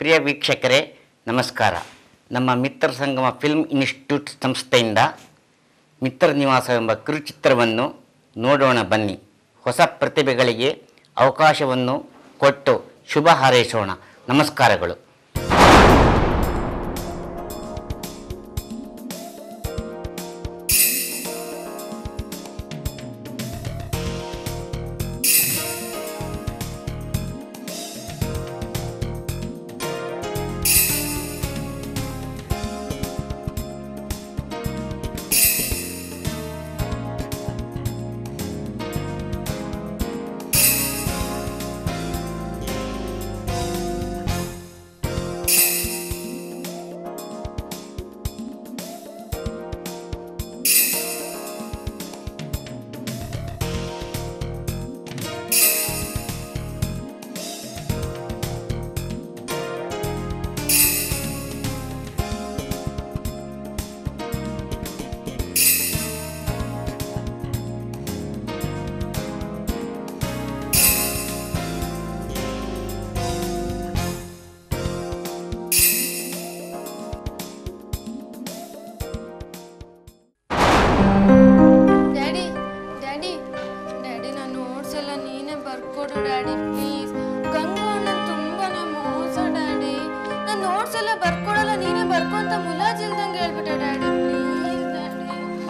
ಪ್ರಿಯ ವೀಕ್ಷಕರೇ ನಮಸ್ಕಾರ. ನಮ್ಮ ಮಿತ್ರ ಸಂಗಮ ಫಿಲ್ಮ್ ಇನ್ಸ್ಟಿಟ್ಯೂಟ್ ಸಂಸ್ಥೆಯಿಂದ ಮಿತ್ರ ನಿವಾಸವೆಂಬ ಕಿರುಚಿತ್ರವನ್ನು ನೋಡೋಣ ಬನ್ನಿ. ಹೊಸ ಪ್ರತಿಭೆಗಳಿಗೆ ಅವಕಾಶವನ್ನು ಕೊಟ್ಟು ಶುಭ ಹಾರೈಸೋಣ. ನಮಸ್ಕಾರಗಳು.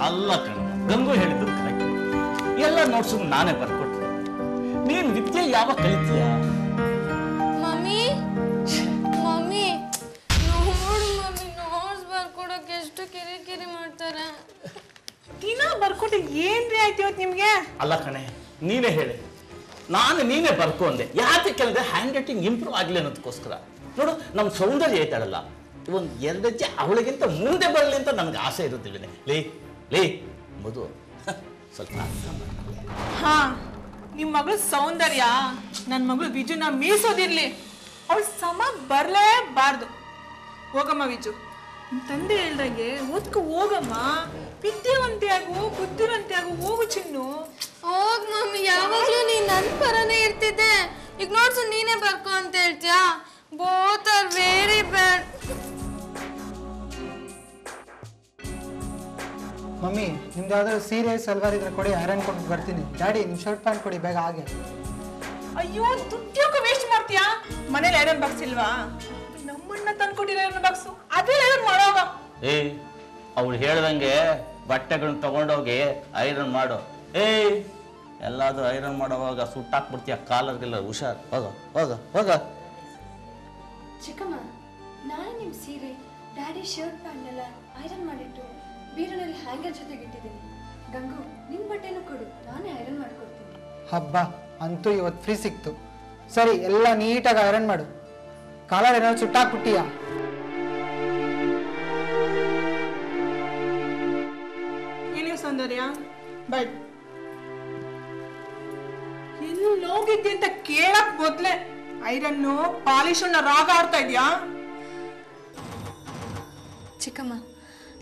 ಅಲ್ಲ ಕಣ, ಗಂಗು ಹೇಳಿದ್ದು ಕರೆಕ್ಟ್. ಎಲ್ಲ ನೋಟ್ಸ್ ನಾನೇ ಬರ್ಕೊಟ್ಟೆ. ನೀನ್ ವಿದ್ಯೆ ಯಾವಾಗ ಕಲಿತೀಯ? ಮಮ್ಮಿ ಮಮ್ಮಿ ನೋಡು ಮಮ್ಮಿ, ನೋಟ್ಸ್ ಬರ್ಕೊಡಕ್ಕೆ ಎಷ್ಟು ಕಿರಿಕಿರಿ ಮಾಡ್ತಾರೆ. ದಿನ ಬರ್ಕೊಟ್ಟು ಏನ್ರಿ ಆಯ್ತು ಇವತ್ತು ನಿಮ್ಗೆ? ಅಲ್ಲ ಕಣೆ, ನೀನೇ ಹೇಳಿ. ನೀನೇ ಬರ್ಕೊಂಡೆ. ಯಾಕೆ ಕೇಳಿದ್ರೆ ಹ್ಯಾಂಡ್ ರೈಟಿಂಗ್ ಇಂಪ್ರೂವ್ ಆಗ್ಲಿ ಅನ್ನೋದಕ್ಕೋಸ್ಕರ. ನೋಡು, ನಮ್ಮ ಸೌಂದರ್ಯ ಐತಾಳಲ್ಲ, ಒಂದು ಎರಡಜ್ಜೆ ಅವಳಿಗಿಂತ ಮುಂದೆ ಬರಲಿ ಅಂತ ನನಗೆ ಆಸೆ ಇರುತ್ತಿದ್ದೇನೆ. ಲೇ ಮಧು, ಸ್ವಲ್ಪ ಹಾ, ನಿಮ್ ಮಗಳು ಸೌಂದರ್ಯ ನನ್ನ ಮಗಳು ವಿಜುನ ಮೀಸೋದಿರ್ಲಿ, ಅವಳು ಸಮ ಬರ್ಲೇಬಾರ್ದು. ಹೋಗಮ್ಮ ವಿಜು, ನಿಮ್ ತಂದೆ ಹೇಳ್ದಂಗೆ ಓದ್ಕೊ ಹೋಗಮ್ಮ, ವಿದ್ಯಾವಂತೆ ಆಗು, ಬುದ್ಧಿವಂತೆ ಆಗು, ಹೋಗು ಚಿನ್ನು. ಹೋಗ್ ಮಮ್ಮಿ, ಯಾವಾಗ್ಲೂ ನೀನ್ ನನ್ ಪರನೇ ಇರ್ತಿದ್ದೆ. ಈಗ ನೋಟ್ಸ್ ನೀನೇ ಬರ್ಕೊ ಅಂತ ಹೇಳ್ತೀಯಾ? Both are very bad. Mummy, ನಿಮ್ದು ಯಾವ್ದಾದ್ರು ಸೀರೆ ಸಲ್ವಾರ್ ಇದ್ರೆ ಕೊಡಿ, ಐರನ್ ಕೊಟ್ಟು ಬರ್ತೀನಿ. ಡ್ಯಾಡಿ, ನಿಮ್ ಶರ್ಟ್ ಪ್ಯಾಂಟ್ ಕೊಡಿ ಬೇಗ. ಹಾಗೆ ಅಯ್ಯೋ, ದುಡ್ಡು ವೇಸ್ಟ್ ಮಾಡ್ತೀಯಾ? ಮನೇಲಿ ಐರನ್ ಬಾಕ್ಸ್ ಇಲ್ವಾ? ನಮ್ಮಣ್ಣ ತಂದ್ಕೊಟ್ಟಿರೋ ಐರನ್ ಬಾಕ್ಸು, ಅದೇ ಐರನ್ ಮಾಡೋಗ. ಅವಳು ಹೇಳ್ದಂಗೆ ಬಟ್ಟೆಗಳನ್ನ ತಗೊಂಡೋಗಿ ಐರನ್ ಮಾಡು. ಎಲ್ಲಾದ್ರೂ ಐರನ್ ಮಾಡೋವಾಗ ಸುಟ್ಟಾಕ್ಬಿಡ್ತೀಯ ಕಾಲರ್ಗೆಲ್ಲ. ಹುಷಾರ್, ಹೋಗ ಹೋಗ ಹೋಗ. ಚಿಕ್ಕಮ್ಮ, ನಾನು ನಿಮ್ಮ ಸೀರೆ, ಡ್ಯಾಡಿ ಶರ್ಟ್ ಪ್ಯಾಂಟ್ ಎಲ್ಲ ಐರನ್ ಮಾಡಿಟ್ಟು ಬೀರಿನಲ್ಲಿ ಹ್ಯಾಂಗರ್ ಜೊತೆಗೆ ಇಟ್ಟಿದ್ದೀನಿ. ಗಂಗು, ನಿನ್ನ ಬಟ್ಟೆನೂ ಕೊಡು, ನಾನೇ ಐರನ್ ಮಾಡ್ಕೊಡ್ತೀನಿ. ಹಬ್ಬ, ಅಂತೂ ಇವತ್ತು ಫ್ರೀ ಸಿಕ್ತು. ಸರಿ, ಎಲ್ಲ ನೀಟಾಗಿ ಐರನ್ ಮಾಡು. ಕಾಲರ್ ಏನಾದ್ರು ಸುಟ್ಟಾಕ್ಬಿಟ್ಟಿಯಾ? ಏನೇ ಸೌಂದರ್ಯ, ಬಟ್ ಎಲ್ಲಿ ಹೋಗಿದ್ದೆ ಅಂತ ಕೇಳಕ್ ಮೊದ್ಲೆ ಐರನ್ನು ಪಾಲಿಶನ್ನ ರಾಗ ಆಡ್ತಾ ಇದ್ಯಾ? ಚಿಕ್ಕಮ್ಮ,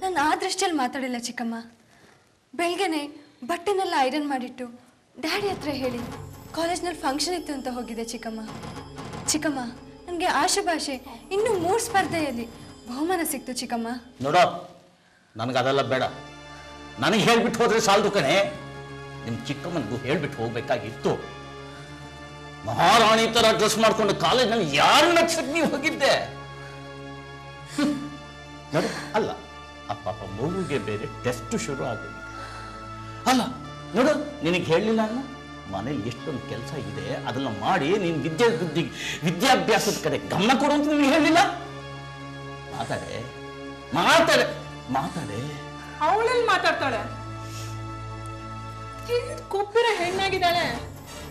ನಾನು ಆ ದೃಷ್ಟಿಯಲ್ಲಿ ಮಾತಾಡಿಲ್ಲ ಚಿಕ್ಕಮ್ಮ. ಬೆಳಗ್ಗೆನೆ ಬಟ್ಟೆನೆಲ್ಲ ಐರನ್ ಮಾಡಿಟ್ಟು ಡ್ಯಾಡಿ ಹತ್ರ ಹೇಳಿ ಕಾಲೇಜ್ನಲ್ಲಿ ಫಂಕ್ಷನ್ ಇತ್ತು ಅಂತ ಹೋಗಿದೆ ಚಿಕ್ಕಮ್ಮ. ಚಿಕ್ಕಮ್ಮ, ನನಗೆ ಆಶುಭಾಷೆ ಇನ್ನೂ 3 ಸ್ಪರ್ಧೆಯಲ್ಲಿ ಬಹುಮಾನ ಸಿಕ್ತು ಚಿಕ್ಕಮ್ಮ. ನೋಡೋ, ನನಗದೆಲ್ಲ ಬೇಡ. ನನಗೆ ಹೇಳ್ಬಿಟ್ಟು ಹೋದ್ರೆ ಸಾಲದು ಕಣೆ. ನಿಮ್ಮ ಚಿಕ್ಕಮ್ಮನಿಗೂ ಹೇಳ್ಬಿಟ್ಟು ಹೋಗ್ಬೇಕಾಗಿತ್ತು. ಮಹಾರಾಣಿ ತರ ಡ್ರೆಸ್ ಮಾಡ್ಕೊಂಡು ಕಾಲೇಜ್ನಲ್ಲಿ ಯಾರು ನಕ್ಷಕ್ ನೀವು ಹೋಗಿದ್ದೆ? ನೋಡು, ಅಲ್ಲ ಅಪ್ಪ ಮಗುಗೆ ಬೇರೆ ಟೆಸ್ಟ್ ಶುರು ಆಗಿದೆ. ಅಲ್ಲ ನೋಡು, ನಿನಗೆ ಹೇಳಲಿಲ್ಲ ಅನ್ನ, ಮನೇಲಿ ಎಷ್ಟೊಂದು ಕೆಲಸ ಇದೆ, ಅದನ್ನ ಮಾಡಿ ನೀನು ವಿದ್ಯಾಭ್ಯಾಸದ ಕಡೆ ಗಮನ ಕೊಡು ಅಂತ ನಿನಗೆ ಹೇಳಲಿಲ್ಲ. ಮಾತಾಡೆ ಮಾತಾಡೆ ಮಾತಾಡೆ. ಅವಳಲ್ಲಿ ಮಾತಾಡ್ತಾಳೆ. ಕೊಪ್ಪಿರೋ ಹೆಣ್ಣಾಗಿದ್ದಾಳೆ.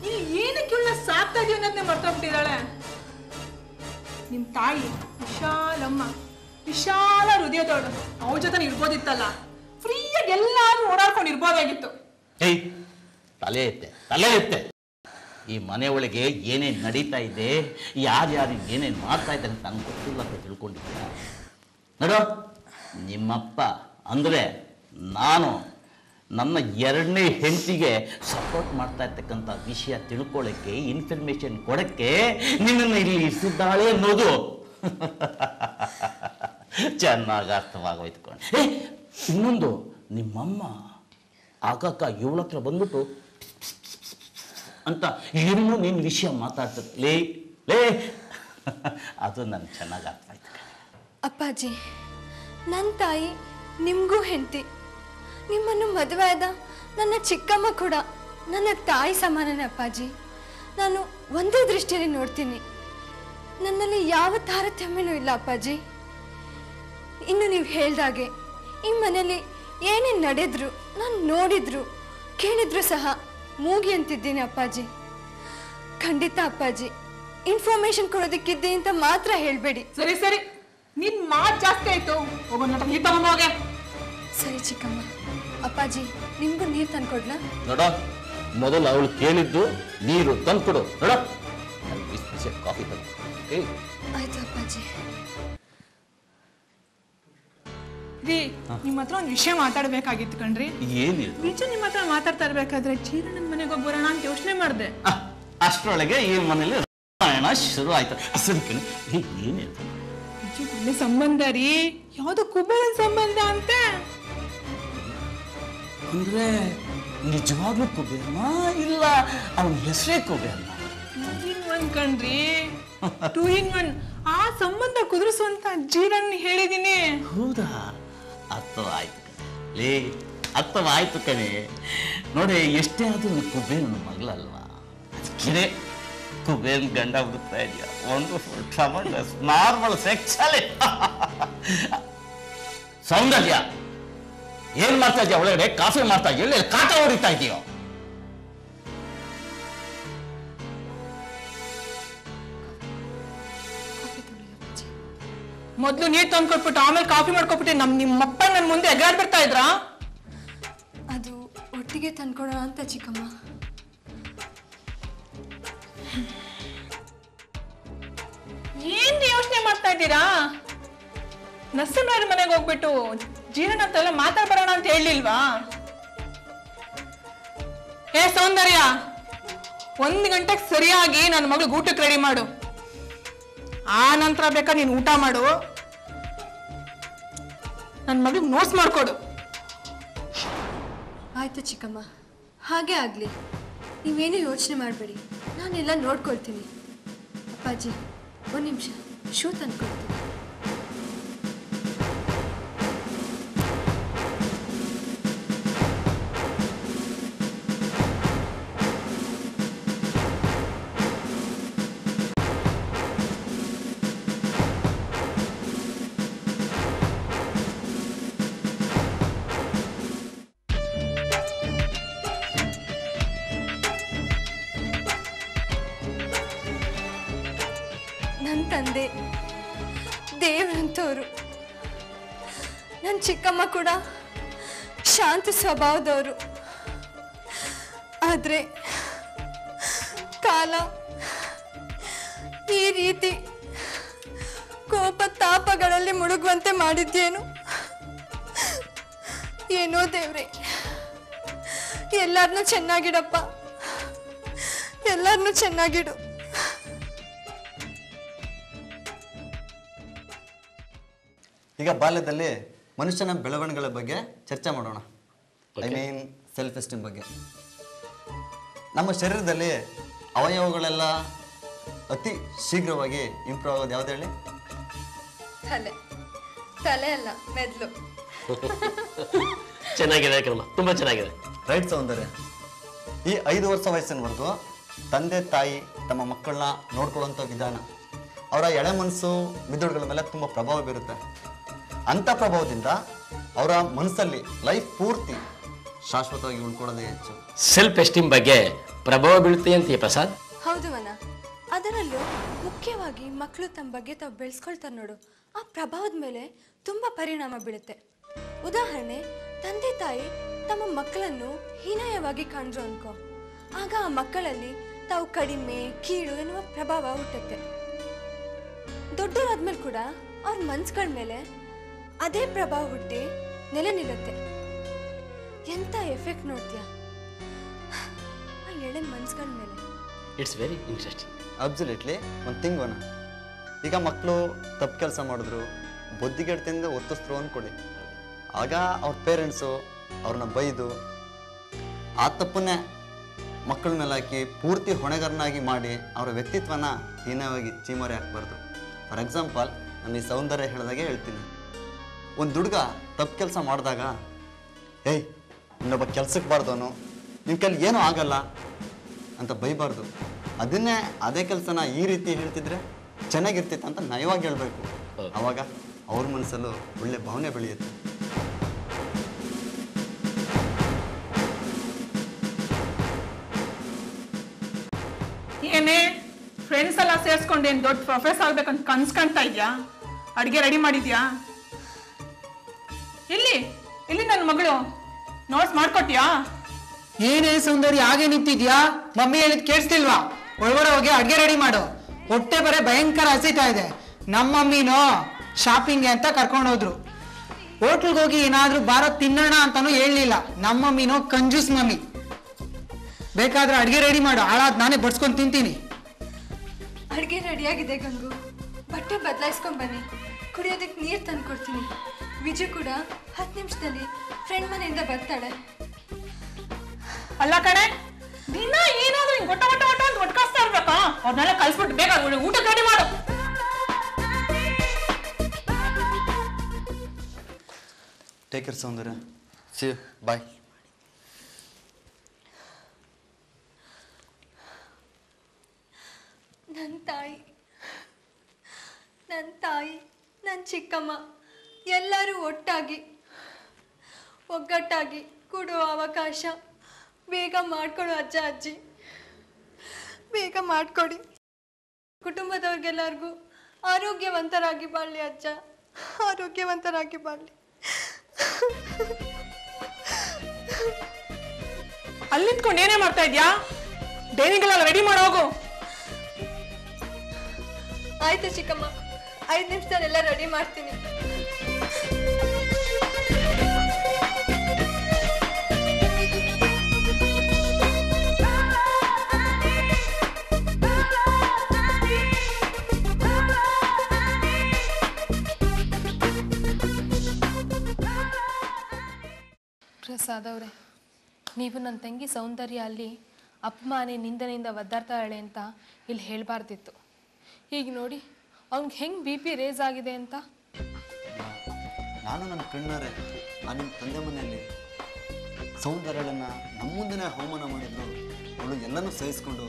ನೀನು ಏನಕ್ಕೆ ಇವಳನ್ನ ಸಾಕ್ತಾ ಇದೀಯ ಅನ್ನೋದನ್ನೇ ಮರ್ತೋಗ್ಬಿಟ್ಟಿದ್ದಾಳೆ. ನಿಮ್ ತಾಯಿ ವಿಶಾಲಮ್ಮ, ವಿಶಾಲ ಹೃದಯದವಳು. ಅವಳ ಜೊತೆ ಇರ್ಬೋದಿತ್ತಲ್ಲ, ಫ್ರೀಯಾಗಿ ಎಲ್ಲಾದ್ರೂ ಓಡಾಡ್ಕೊಂಡು ಇರ್ಬೋದಾಗಿತ್ತು. ತಲೆ ಎತ್ತೆ. ಈ ಮನೆ ಒಳಗೆ ಏನೇನು ನಡೀತಾ ಇದೆ, ಯಾರ್ಯಾರಿಗೆ ಏನೇನು ಮಾಡ್ತಾ ಇದ್ದಾರೆ ಅಂತ ನನಗೆ ಗೊತ್ತಿಲ್ಲ ಅಂತ ತಿಳ್ಕೊಂಡಿದ್ದೆ. ನೋಡು, ನಿಮ್ಮಪ್ಪ ಅಂದರೆ ನಾನು ನನ್ನ ಎರಡನೇ ಹೆಂಡತಿಗೆ ಸಪೋರ್ಟ್ ಮಾಡ್ತಾ ಇರ್ತಕ್ಕಂಥ ವಿಷಯ ತಿಳ್ಕೊಳ್ಳೋಕ್ಕೆ, ಇನ್ಫಾರ್ಮೇಶನ್ ಕೊಡೋಕ್ಕೆ ನಿನ್ನನ್ನು ಇಲ್ಲಿ ಇರಿಸಿದ್ದಾಳೆ ಅನ್ನೋದು ಚೆನ್ನಾಗಿ ಅರ್ಥವಾಗೋಯ್ತು ಕಣ್. ಇನ್ನೊಂದು, ನಿಮ್ಮಮ್ಮ ಆಗಾಗ ಇವಳ ಹತ್ರ ಬಂದ್ಬಿಟ್ಟು ಅಂತ ಏನೋ ನೀನು ವಿಷಯ ಮಾತಾಡ್ತದೆ. ಲೇ ಲೇ ಅದು ನನಗೆ ಚೆನ್ನಾಗಿ ಅರ್ಥ ಆಯ್ತು. ಅಪ್ಪಾಜಿ, ನನ್ನ ತಾಯಿ ನಿಮಗೂ ಹೆಂಡತಿ. ನಿಮ್ಮನ್ನು ಮದುವೆ ಆದ ನನ್ನ ಚಿಕ್ಕಮ್ಮ ಕೂಡ ನನ್ನ ತಾಯಿ ಸಮಾನನೇ ಅಪ್ಪಾಜಿ. ನಾನು ಒಂದೇ ದೃಷ್ಟಿಯಲ್ಲಿ ನೋಡ್ತೀನಿ. ನನ್ನಲ್ಲಿ ಯಾವ ತಾರತಮ್ಯನೂ ಇಲ್ಲ ಅಪ್ಪಾಜಿ. ಇನ್ನು ನೀವು ಹೇಳ್ದಾಗೆ ಈ ಮನೇಲಿ ಏನೇನು ನಡೆದ್ರು, ನಾನು ನೋಡಿದ್ರು ಕೇಳಿದ್ರು ಸಹ ಮೂಗಿ ಅಂತಿದ್ದೀನಿ ಅಪ್ಪಾಜಿ. ಖಂಡಿತ ಅಪ್ಪಾಜಿ, ಇನ್ಫಾರ್ಮೇಶನ್ ಕೊಡೋದಕ್ಕಿದ್ದೆ ಅಂತ ಮಾತ್ರ ಹೇಳಬೇಡಿ. ಸರಿ ಸರಿ, ನಿನ್ ಮಾತು ಜಾಸ್ತಿ ಆಯ್ತು. ಹೋಗೋ ನಟ ನೀರು ತಗೊಂಡೋಗೆ. ಸರಿ ಚಿಕ್ಕಮ್ಮ. ಅಪ್ಪಾಜಿ, ನಿಮ್ಗೂ ನೀರು ತಂದ್ಕೊಡ್ಲಾ? ನೋಡ, ಮೊದಲು ಅವಳು ಕೇಳಿದ್ದು ನೀರು ತಂದ್ಕೊಡು. ನೋಡ, ನನಗೆ ಬಿಸಿ ಕಾಫಿ ತಂದು. ಆಯ್ತು ಅಪ್ಪಾಜಿ. ರೀ, ನಿಮ್ಮ ಹತ್ರ ಒಂದು ವಿಷಯ ಮಾತಾಡ್ಬೇಕಾಗಿತ್ತು ಕಣ್ರಿ. ಏನಿಲ್ಲ, ವಿಜು ನಿಮ್ಮ ಹತ್ರ ಮಾತಾಡ್ತಾ ಇರ್ಬೇಕಾದ್ರೆ ಚೀರಣ್ಣನ ಮನೆಗೆ ಹೋಗಿ ಬರೋಣ ಅಂತ ಯೋಚನೆ ಮಾಡಿದೆ. ಅಷ್ಟರೊಳಗೆ ಈ ಮನೇಲಿ ರಾಮಾಯಣ ಶುರು ಆಯ್ತು. ಅಸಲು ಕಣೆ, ಏನಿಲ್ಲ, ವಿಜು ಒಳ್ಳೆ ಸಂಬಂಧ ರೀ. ಯಾವ್ದು ಕುಬೇರನ ಸಂಬಂಧ ಅಂತೆ. ಅಂದ್ರೆ ನಿಜವಾಗ್ಲೂ ಕುಬೇರನ ಇಲ್ಲ ಅವನ ಹೆಸರೇ ಕುಬೇರನ? 2 in 1 ಕಣ್ರಿ. 2 in 1. ಆ ಸಂಬಂಧ ಕುದುರಿಸುವಂತ ಜೀರಣ್ಣ ಹೇಳಿದೀನಿ. ಹೌದಾ? ಅರ್ಥವಾಯ್ತು ಲೇ, ಅರ್ಥವಾಯ್ತು ಕಣೆ. ನೋಡಿ, ಎಷ್ಟೇ ಆದ್ರೂ ಕುಬೇರನ ಮಗಳಲ್ವಾ, ಅದಕ್ಕೆ ಕುಬೇರನ ಗಂಡ ಹುಡುಕ್ತಾ ಇದೆಯಾ? ವಂಡರ್ಫುಲ್, ಟ್ರಮಂಡಸ್, ನಾರ್ಮಲ್ ಸೆಕ್ಸಲ್ಲಿ. ಸೌಂದರ್ಯ, ಏನ್ ಮಾಡ್ತಾ ಇದೆಯಾ ಒಳಗಡೆ? ಕಾಫಿ ಮಾಡ್ತಾ ಇದೆಯೋ ಇಲ್ಲ ಕಾಟ ಹೊಡಿತಾ ಇದೆಯೋ? ಮೊದ್ಲು ನೀರ್ ತಂದ್ಕೊಟ್ಬಿಟ್ಟು ಆಮೇಲೆ ಕಾಫಿ ಮಾಡ್ಕೊಬಿಟ್ಟು ನಿಮ್ಮಪ್ಪ ನನ್ನ ಮುಂದೆ ಎಗಾಡ್ ಬರ್ತಾ ಇದ್ರಾ? ಅದು ಒಟ್ಟಿಗೆ ತಂದ್ಕೊಡೋಣ ಅಂತ ಚಿಕ್ಕಮ್ಮ. ಏನ್ ಯೋಚನೆ ಮಾಡ್ತಾ ಇದ್ದೀರಾ? ನರಸಿಂಹರ ಮನೆಗೆ ಹೋಗ್ಬಿಟ್ಟು ಜೀರಣ್ಣ ಅಂತ ಎಲ್ಲ ಮಾತಾಡ್ ಬರೋಣ ಅಂತ ಹೇಳಿಲ್ವಾ? ಏ ಸೌಂದರ್ಯ, 1 ಗಂಟೆಗೆ ಸರಿಯಾಗಿ ನನ್ನ ಮಗಳು ಊಟಕ್ಕೆ ರೆಡಿ ಮಾಡು. ಆ ನಂತರ ಬೇಕಾ ನೀನು ಊಟ ಮಾಡು. ನನ್ನ ಮಗಳಿಗೆ ನೋಟ್ಸ್ ಮಾಡ್ಕೊಡು. ಆಯ್ತು ಚಿಕ್ಕಮ್ಮ, ಹಾಗೆ ಆಗಲಿ. ನೀವೇನು ಯೋಚನೆ ಮಾಡಬೇಡಿ, ನಾನೆಲ್ಲ ನೋಡ್ಕೊಳ್ತೀನಿ. ಅಪ್ಪಾಜಿ, 1 ನಿಮಿಷ, ಶೂ ತಂದ್ಕೊಳ್ತೀನಿ. ನನ್ನ ತಂದೆ ದೇವ್ರಂತವ್ರು. ನನ್ನ ಚಿಕ್ಕಮ್ಮ ಕೂಡ ಶಾಂತ ಸ್ವಭಾವದವರು. ಆದರೆ ಕಾಲ ಈ ರೀತಿ ಕೋಪ ತಾಪಗಳಲ್ಲಿ ಮುಳುಗುವಂತೆ ಮಾಡಿದ್ದೇನು ಏನೋ ದೇವ್ರೆ. ಎಲ್ಲರನ್ನೂ ಚೆನ್ನಾಗಿಡಪ್ಪ, ಎಲ್ಲರನ್ನೂ ಚೆನ್ನಾಗಿಡು. ಈಗ ಬಾಲ್ಯದಲ್ಲಿ ಮನುಷ್ಯನ ಬೆಳವಣಿಗೆಗಳ ಬಗ್ಗೆ ಚರ್ಚೆ ಮಾಡೋಣ. ಐ ಮೀನ್ ಸೆಲ್ಫ್ ಎಸ್ಟೀಮ್ ಬಗ್ಗೆ. ನಮ್ಮ ಶರೀರದಲ್ಲಿ ಅವಯವಗಳೆಲ್ಲ ಅತಿ ಶೀಘ್ರವಾಗಿ ಇಂಪ್ರೂವ್ ಆಗೋದು ಯಾವ್ದು ಹೇಳಿ? ತಲೆ. ತಲೆ ಅಲ್ಲ, ಮೆದ್ಲು. ಚೆನ್ನಾಗಿದೆ ಕಣಮ್ಮ, ತುಂಬಾ ಚೆನ್ನಾಗಿದೆ. ರೈಟ್ ಸೌಂದರ್ಯ. ಈ 5 ವರ್ಷ ವಯಸ್ಸಿನವರೆಗೂ ತಂದೆ ತಾಯಿ ತಮ್ಮ ಮಕ್ಕಳನ್ನ ನೋಡ್ಕೊಳ್ಳುವಂಥ ವಿಧಾನ, ಅವರ ಎಳೆ ಮನಸ್ಸು ಮಿದುಳುಗಳ ಮೇಲೆ ತುಂಬ ಪ್ರಭಾವ ಬೀರುತ್ತೆ. ಅಂಥ ಪ್ರಭಾವದಿಂದ ಅವರ ಮನಸ್ಸಲ್ಲಿ ಲೈಫ್ ಪೂರ್ತಿ ಶಾಶ್ವತವಾಗಿ ಉಳ್ಕೊಳ್ಳೋದೇ ಹೆಚ್ಚು. ಸೆಲ್ಫ್ ಎಸ್ಟೀಮ್ ಬಗ್ಗೆ ಪ್ರಭಾವ ಬೀಳುತ್ತೆ ಅಂತೀಯ ಪ್ರಸಾದ್? ಹೌದು ವನ. ಅದರಲ್ಲೂ ಮುಖ್ಯವಾಗಿ ಮಕ್ಕಳು ತಮ್ಮ ಬಗ್ಗೆ ತಾವು ಬೆಳೆಸ್ಕೊಳ್ತಾರೆ ನೋಡು, ಆ ಪ್ರಭಾವದ ಮೇಲೆ ತುಂಬ ಪರಿಣಾಮ ಬೀಳುತ್ತೆ. ಉದಾಹರಣೆ, ತಂದೆ ತಾಯಿ ತಮ್ಮ ಮಕ್ಕಳನ್ನು ಹೀನಾಯವಾಗಿ ಕಂಡ್ರು ಅನ್ಕೋ, ಆಗ ಆ ಮಕ್ಕಳಲ್ಲಿ ತಾವು ಕಡಿಮೆ ಕೀಳು ಎನ್ನುವ ಪ್ರಭಾವ ಹುಟ್ಟುತ್ತೆ. ದೊಡ್ಡವರಾದ್ಮೇಲೆ ಕೂಡ ಅವ್ರ ಮನ್ಸುಗಳ ಮೇಲೆ ಅದೇ ಪ್ರಭಾವ ಹುಟ್ಟಿ ನೆಲೆ ನಿಲ್ಲುತ್ತೆ. ಎಂಥ ಎಫೆಕ್ಟ್ ನೋಡ್ತೀಯ ಆ ಎಳೆ ಮನ್ಸುಗಳ ಮೇಲೆ. It's very interesting. ಅಬ್ಸಲ್ಯೂಟ್ಲಿ. ಒಂದು ತಿಂಗೋಣ, ಈಗ ಮಕ್ಕಳು ತಪ್ಪು ಕೆಲಸ ಮಾಡಿದ್ರು, ಬುದ್ಧಿಗೆಡ್ತಿಂದ ಒತ್ತಿಸ್ರು ಅಂದ್ಕೊಳ್ಳಿ. ಆಗ ಅವ್ರ ಪೇರೆಂಟ್ಸು ಅವ್ರನ್ನ ಬೈದು ಆ ತಪ್ಪನ್ನೇ ಮಕ್ಕಳ ಮೇಲೆ ಹಾಕಿ ಪೂರ್ತಿ ಹೊಣೆಗಾರನಾಗಿ ಮಾಡಿ ಅವರ ವ್ಯಕ್ತಿತ್ವನ ಹೀನವಾಗಿ ಚೀಮಾರಿ ಹಾಕ್ಬಾರ್ದು. ಫಾರ್ ಎಕ್ಸಾಂಪಲ್, ನಾನು ಈ ಸೌಂದರ್ಯ ಹೇಳಿದಾಗೆ ಹೇಳ್ತೀನಿ. ಒಂದು ಹುಡುಗ ತಪ್ಪು ಕೆಲಸ ಮಾಡಿದಾಗ, ಏಯ್ ಇನ್ನೊಬ್ಬ ಕೆಲ್ಸಕ್ಕೆ ಬಾರ್ದವನು, ನಿಮ್ಮ ಕೈಲಿ ಏನೂ ಆಗಲ್ಲ ಅಂತ ಬೈಬಾರ್ದು. ಅದೇ ಕೆಲಸನ ಈ ರೀತಿ ಹೇಳ್ತಿದ್ರೆ ಚೆನ್ನಾಗಿರ್ತಿತ್ತು ಅಂತ ನಯವಾಗಿ ಹೇಳ್ಬೇಕು. ಆವಾಗ ಅವ್ರ ಮನಸ್ಸಲ್ಲೂ ಒಳ್ಳೆ ಭಾವನೆ ಬೆಳೆಯುತ್ತೆ. ಏನೇ ಫ್ರೆಂಡ್ಸ್ ಎಲ್ಲ ಸೇರಿಸ್ಕೊಂಡು ಏನು ದೊಡ್ಡ ಪ್ರೊಫೆಸರ್ ಆಗ್ಬೇಕಂತ ಕನ್ಸ್ಕೊಂತ ಇದ್ಯಾ? ಅಡುಗೆ ರೆಡಿ ಮಾಡಿದ್ಯಾ? ಎಲ್ಲಿ ನನ್ನ ಮಗಳು ನೋಟ್ಸ್ ಮಾಡ್ಕೊಟ್ಯಾ? ಏನೇ ಸೌಂದರ್ಯ ಹಾಗೆ ನಿಂತಿದ್ಯಾ? ಮಮ್ಮಿ ಹೇಳಿದ್ ಕೇಳಿಸ್ತಿಲ್ವಾ? ಒಳಗಡೆ ಹೋಗಿ ಅಡ್ಗೆ ರೆಡಿ ಮಾಡು. ಹೊಟ್ಟೆ ಬರೀ ಭಯಂಕರ ಹಸಿತಾ ಇದೆ. ನಮ್ಮ ಮಮ್ಮಿನೋ ಶಾಪಿಂಗ್ಗೆ ಅಂತ ಕರ್ಕೊಂಡು ಹೋದ್ರು. ಹೋಟ್ಲ್ಗೆ ಹೋಗಿ ಏನಾದ್ರೂ ಬಾರೋ ತಿನ್ನೋಣ ಅಂತಾನು ಹೇಳಲಿಲ್ಲ. ನಮ್ಮ ಮಮ್ಮಿನೋ ಕಂಜೂಸ್ ಮಮ್ಮಿ. ಬೇಕಾದ್ರೆ ಅಡ್ಗೆ ರೆಡಿ ಮಾಡು, ಹಾಳಾದ್ ನಾನೇ ಬಡ್ಸ್ಕೊಂಡು ತಿಂತೀನಿ. ಅಡುಗೆ ರೆಡಿಯಾಗಿದೆ ಗಂಗು, ಬಟ್ಟೆ ಬದಲಾಯಿಸ್ಕೊಂಡ್ ಬನ್ನಿ, ಕುಡಿಯೋದಕ್ಕೆ ನೀರು ತಂದು ಕೊಡ್ತೀನಿ. ವಿಜು ಕೂಡ 10 ನಿಮಿಷದಲ್ಲಿ ಫ್ರೆಂಡ್ ಮನೆಯಿಂದ ಬರ್ತಾಳೆ. ಅಲ್ಲ ಕಣೆ, ದಿನ ಏನಾದ್ರೂ ಹಿಂಗ್ ಗೊಟ್ಟ ಅಂತ ಒಟ್ಕಾಸ್ತಾ ಇರ್ಬೇಕಾ? ಅವ್ರನ್ನೆಲ್ಲ ಕಲ್ಸ್ಬಿಟ್ಟು ಬೇಗ ಊಟಕ್ಕೆ ರೆಡಿ ಮಾಡು. Take care Soundarya. See bye. ನನ್ನ ತಾಯಿ, ನನ್ನ ಚಿಕ್ಕಮ್ಮ ಎಲ್ಲರೂ ಒಗ್ಗಟ್ಟಾಗಿ ಕೂಡುವ ಅವಕಾಶ ಬೇಗ ಮಾಡಿಕೊಡು ಅಜ್ಜ ಅಜ್ಜಿ, ಬೇಗ ಮಾಡಿಕೊಡಿ. ಕುಟುಂಬದವ್ರಿಗೆಲ್ಲರಿಗೂ ಆರೋಗ್ಯವಂತರಾಗಿ ಬಾಳಲಿ ಅಜ್ಜ, ಆರೋಗ್ಯವಂತರಾಗಿ ಬಾಳಲಿ. ಅಲ್ಲಿ ನಿಂತ್ಕೊಂಡು ಏನೇ ಮಾಡ್ತಾ ಇದ್ಯಾ? ಡೈನಿಂಗ್ಗೆಲ್ಲ ರೆಡಿ ಮಾಡೋಗು. ಆಯ್ತು ಚಿಕ್ಕಮ್ಮ, 5 ನಿಮಿಷದಲ್ಲೆಲ್ಲ ರೆಡಿ ಮಾಡ್ತೀನಿ. ಪ್ರಸಾದ್ ಅವರೇ, ನೀವು ನನ್ನ ತಂಗಿ ಸೌಂದರ್ಯ ಅಲ್ಲಿ ಅಪಮಾನೆ ನಿಂದನೆಯಿಂದ ಒದ್ದಾಡ್ತಾಳೆ ಅಂತ ಇಲ್ಲಿ ಹೇಳಬಾರ್ದಿತ್ತು. ಈಗ ನೋಡಿ ಅವ್ನಿಗೆ ಹೆಂಗೆ BP ರೇಸ್ ಆಗಿದೆ ಅಂತ. ನಾನು ನನ್ನ ಕಣ್ಣಾರೆ ನಿಮ್ಮ ತಂದೆ ಮನೆಯಲ್ಲಿ ಸೌಂದರ್ಯಳನ್ನು ನಮ್ಮ ಮುಂದೆನೇ ಅವಮಾನ ಮಾಡಿದ್ರು. ಅವಳು ಎಲ್ಲನೂ ಸಹಿಸ್ಕೊಂಡು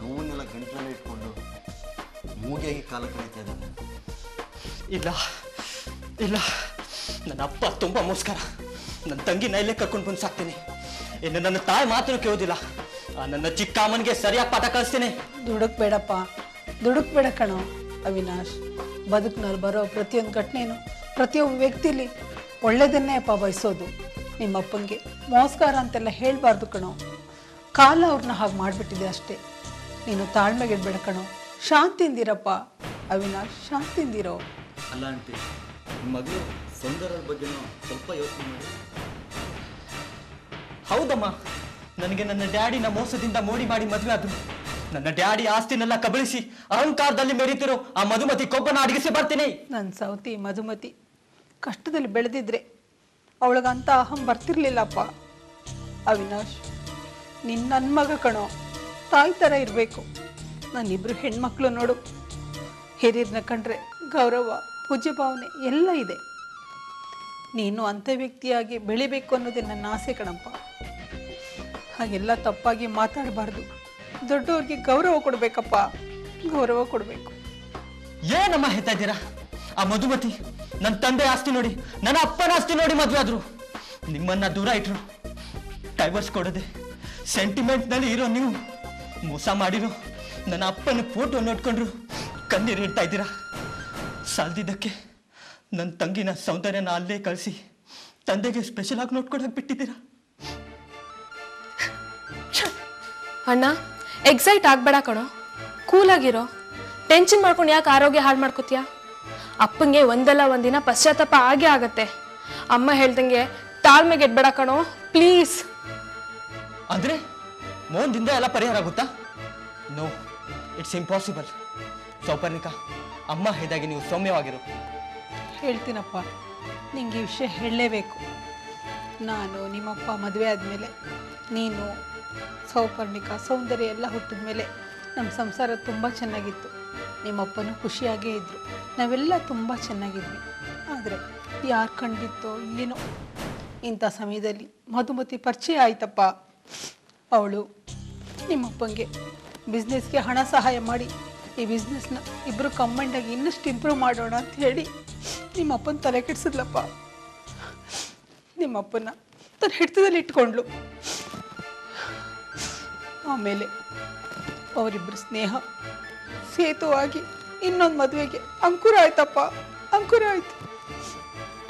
ನೋವನ್ನೆಲ್ಲ ಗಂಟಲಲ್ಲಿ ಇಟ್ಕೊಂಡು ಮೂಗಿಯಾಗಿ ಕಾಲ ಕಳೀತಾ ಇದ್ದಾನೆ. ಇಲ್ಲ, ನನ್ನ ಅಪ್ಪ ತುಂಬ ಮೋಸ್ಕರ. ನನ್ನ ತಂಗಿನ ಇಲ್ಲೇ ಕರ್ಕೊಂಡು ಬಂದು ಸಾಕ್ತೀನಿ. ಇನ್ನು ನನ್ನ ತಾಯಿ ಮಾತ್ರ ಕೇಳೋದಿಲ್ಲ. ನನ್ನ ಚಿಕ್ಕ ಅಮ್ಮನಿಗೆ ಸರಿಯಾಗಿ ಪಾಠ ಕಳಿಸ್ತೀನಿ. ದುಡುಕ್ ಬೇಡ ಕಣೋ ಅವಿನಾಶ್. ಬದುಕಿನಲ್ಲಿ ಬರೋ ಪ್ರತಿಯೊಂದು ಘಟನೆನೂ ಪ್ರತಿಯೊಬ್ಬ ವ್ಯಕ್ತಿಲಿ ಒಳ್ಳೆಯದನ್ನೇ ಅಪ್ಪ ಬಯಸೋದು. ನಿಮ್ಮಪ್ಪನಿಗೆ ಮೋಸ್ಕಾರ ಅಂತೆಲ್ಲ ಹೇಳಬಾರ್ದು ಕಣೋ. ಕಾಲ ಅವ್ರನ್ನ ಹಾಗೆ ಮಾಡಿಬಿಟ್ಟಿದೆ ಅಷ್ಟೇ. ನೀನು ತಾಳ್ಮೆಗಿಡ್ಬೇಡ ಕಣೋ, ಶಾಂತಿಯಿಂದಿರಪ್ಪ ಅವಿನಾಶ್, ಶಾಂತಿಯಿಂದಿರೋ. ಅಲ್ಲ ಆಂಟಿ, ನಿಮ್ಮ ಮಗಳು ಸೌಂದರ್ಯದ ಬಗ್ಗೆನೂ ಸ್ವಲ್ಪ ಯೋಚನೆ ಮಾಡಿ. ಹೌದಮ್ಮ, ನನಗೆ ನನ್ನ ಡ್ಯಾಡಿನ ಮೋಸದಿಂದ ಮೋಡಿ ಮಾಡಿ ಮದುವೆ ಆದ್ರು. ನನ್ನ ಡ್ಯಾಡಿ ಆಸ್ತಿನೆಲ್ಲ ಕಬಳಿಸಿ ಅಹಂಕಾರದಲ್ಲಿ ಮೆರೀತಿರೋ ಆ ಮಧುಮತಿ ಕೊಬ್ಬನ ಅಡಗಿಸಿ ಬರ್ತೀನಿ. ನನ್ನ ಸೌತಿ ಮಧುಮತಿ ಕಷ್ಟದಲ್ಲಿ ಬೆಳೆದಿದ್ರೆ ಅವಳಿಗಂತ ಅಹಂ ಬರ್ತಿರ್ಲಿಲ್ಲಪ್ಪ. ಅವಿನಾಶ್, ನನ್ನ ಮಗ ಕಣೋ, ತಾಯಿ ಥರ ಇರಬೇಕು. ನಾನಿಬ್ರು ಹೆಣ್ಮಕ್ಳು ನೋಡು, ಹಿರಿಯರನ್ನ ಕಂಡ್ರೆ ಗೌರವ, ಪೂಜ್ಯ ಭಾವನೆ ಎಲ್ಲ ಇದೆ. ನೀನು ಅಂಥ ವ್ಯಕ್ತಿಯಾಗಿ ಬೆಳಿಬೇಕು ಅನ್ನೋದೇ ನನ್ನ ಆಸೆ ಕಣಪ್ಪ. ಹಾಗೆಲ್ಲ ತಪ್ಪಾಗಿ ಮಾತಾಡಬಾರ್ದು. ದೊಡ್ಡವ್ರಿಗೆ ಗೌರವ ಕೊಡಬೇಕಪ್ಪ, ಗೌರವ ಕೊಡಬೇಕು. ಏನಮ್ಮ ಹೇಳ್ತಾ ಇದ್ದೀರಾ? ಆ ಮಧುಮತಿ ನನ್ನ ತಂದೆ ಆಸ್ತಿ ನೋಡಿ, ನನ್ನ ಅಪ್ಪನ ಆಸ್ತಿ ನೋಡಿ ಮದುವೆ ಆದ್ರು. ನಿಮ್ಮನ್ನ ದೂರ ಇಟ್ರು. ಡೈವರ್ಸ್ ಕೊಡದೆ ಸೆಂಟಿಮೆಂಟ್ನಲ್ಲಿ ಇರೋ ನೀವು ಮೋಸ ಮಾಡಿರೋ ನನ್ನ ಅಪ್ಪನ ಫೋಟೋ ನೋಡ್ಕೊಂಡ್ರು ಕಣ್ಣೀರು ಇಡ್ತಾ ಇದ್ದೀರಾ. ಸಾಲ್ದಿದ್ದಕ್ಕೆ ನನ್ನ ತಂಗಿನ ಸೌಂದರ್ಯನ ಅಲ್ಲೇ ಕಳಿಸಿ ತಂದೆಗೆ ಸ್ಪೆಷಲ್ ಆಗಿ ನೋಡ್ಕೊಡಕ್ಕೆ ಬಿಟ್ಟಿದ್ದೀರಾ. ಅಣ್ಣ, ಎಕ್ಸೈಟ್ ಆಗ್ಬೇಡ ಕಣೋ, ಕೂಲಾಗಿರೋ. ಟೆನ್ಷನ್ ಮಾಡ್ಕೊಂಡು ಯಾಕೆ ಆರೋಗ್ಯ ಹಾಳು ಮಾಡ್ಕೋತೀಯ? ಅಪ್ಪಂಗೆ ಒಂದಲ್ಲ ಒಂದಿನ ಪಶ್ಚಾತ್ತಾಪ ಆಗೇ ಆಗತ್ತೆ. ಅಮ್ಮ ಹೇಳ್ದಂಗೆ ತಾಳ್ಮೆಗೆಡ್ಬೇಡ ಕಣೋ, ಪ್ಲೀಸ್. ಅಂದ್ರೆ ಮೌನದಿಂದ ಎಲ್ಲ ಪರಿಹಾರ ಆಗುತ್ತಾ? No, it's impossible. ಸೌಪರ್ಣಿಕಾ, ಅಮ್ಮ ಹೇಳಿದಾಗೆ ನೀವು ಸೌಮ್ಯವಾಗಿರು. ಹೇಳ್ತೀನಪ್ಪ, ನಿಂಗೆ ಈ ವಿಷಯ ಹೇಳಲೇಬೇಕು. ನಾನು ನಿಮ್ಮಪ್ಪ ಮದುವೆ ಆದಮೇಲೆ, ನೀನು ಸೌಪರ್ಣಿಕ ಸೌಂದರ್ಯ ಎಲ್ಲ ಹುಟ್ಟಿದ ಮೇಲೆ ನಮ್ಮ ಸಂಸಾರ ತುಂಬ ಚೆನ್ನಾಗಿತ್ತು. ನಿಮ್ಮಪ್ಪನೂ ಖುಷಿಯಾಗೇ ಇದ್ದರು, ನಾವೆಲ್ಲ ತುಂಬ ಚೆನ್ನಾಗಿದ್ವಿ. ಆದರೆ ಯಾರು ಕಂಡಿತ್ತೋ ಏನೋ ಇಂಥ ಸಮಯದಲ್ಲಿ ಮಧುಮತಿ ಪರಿಚಯ ಆಯ್ತಪ್ಪ. ಅವಳು ನಿಮ್ಮಪ್ಪಂಗೆ ಬಿಸ್ನೆಸ್ಗೆ ಹಣ ಸಹಾಯ ಮಾಡಿ ಈ ಬಿಸ್ನೆಸ್ನ ಇಬ್ಬರು ಕಂಬೈಂಡಾಗಿ ಇನ್ನಷ್ಟು ಇಂಪ್ರೂವ್ ಮಾಡೋಣ ಅಂತ ಹೇಳಿ ನಿಮ್ಮಪ್ಪನ ತಲೆ ಕೆಡಿಸಿದ್ಲಪ್ಪ. ನಿಮ್ಮಪ್ಪನ ತನ್ನ ಹಿಡಿತದಲ್ಲಿ ಇಟ್ಕೊಂಡ್ಲು. ಆಮೇಲೆ ಅವರಿಬ್ಬರು ಸ್ನೇಹ ಸೇತುವಾಗಿ ಇನ್ನೊಂದು ಮದುವೆಗೆ ಅಂಕುರ ಆಯ್ತಪ್ಪ, ಅಂಕುರ ಆಯ್ತು.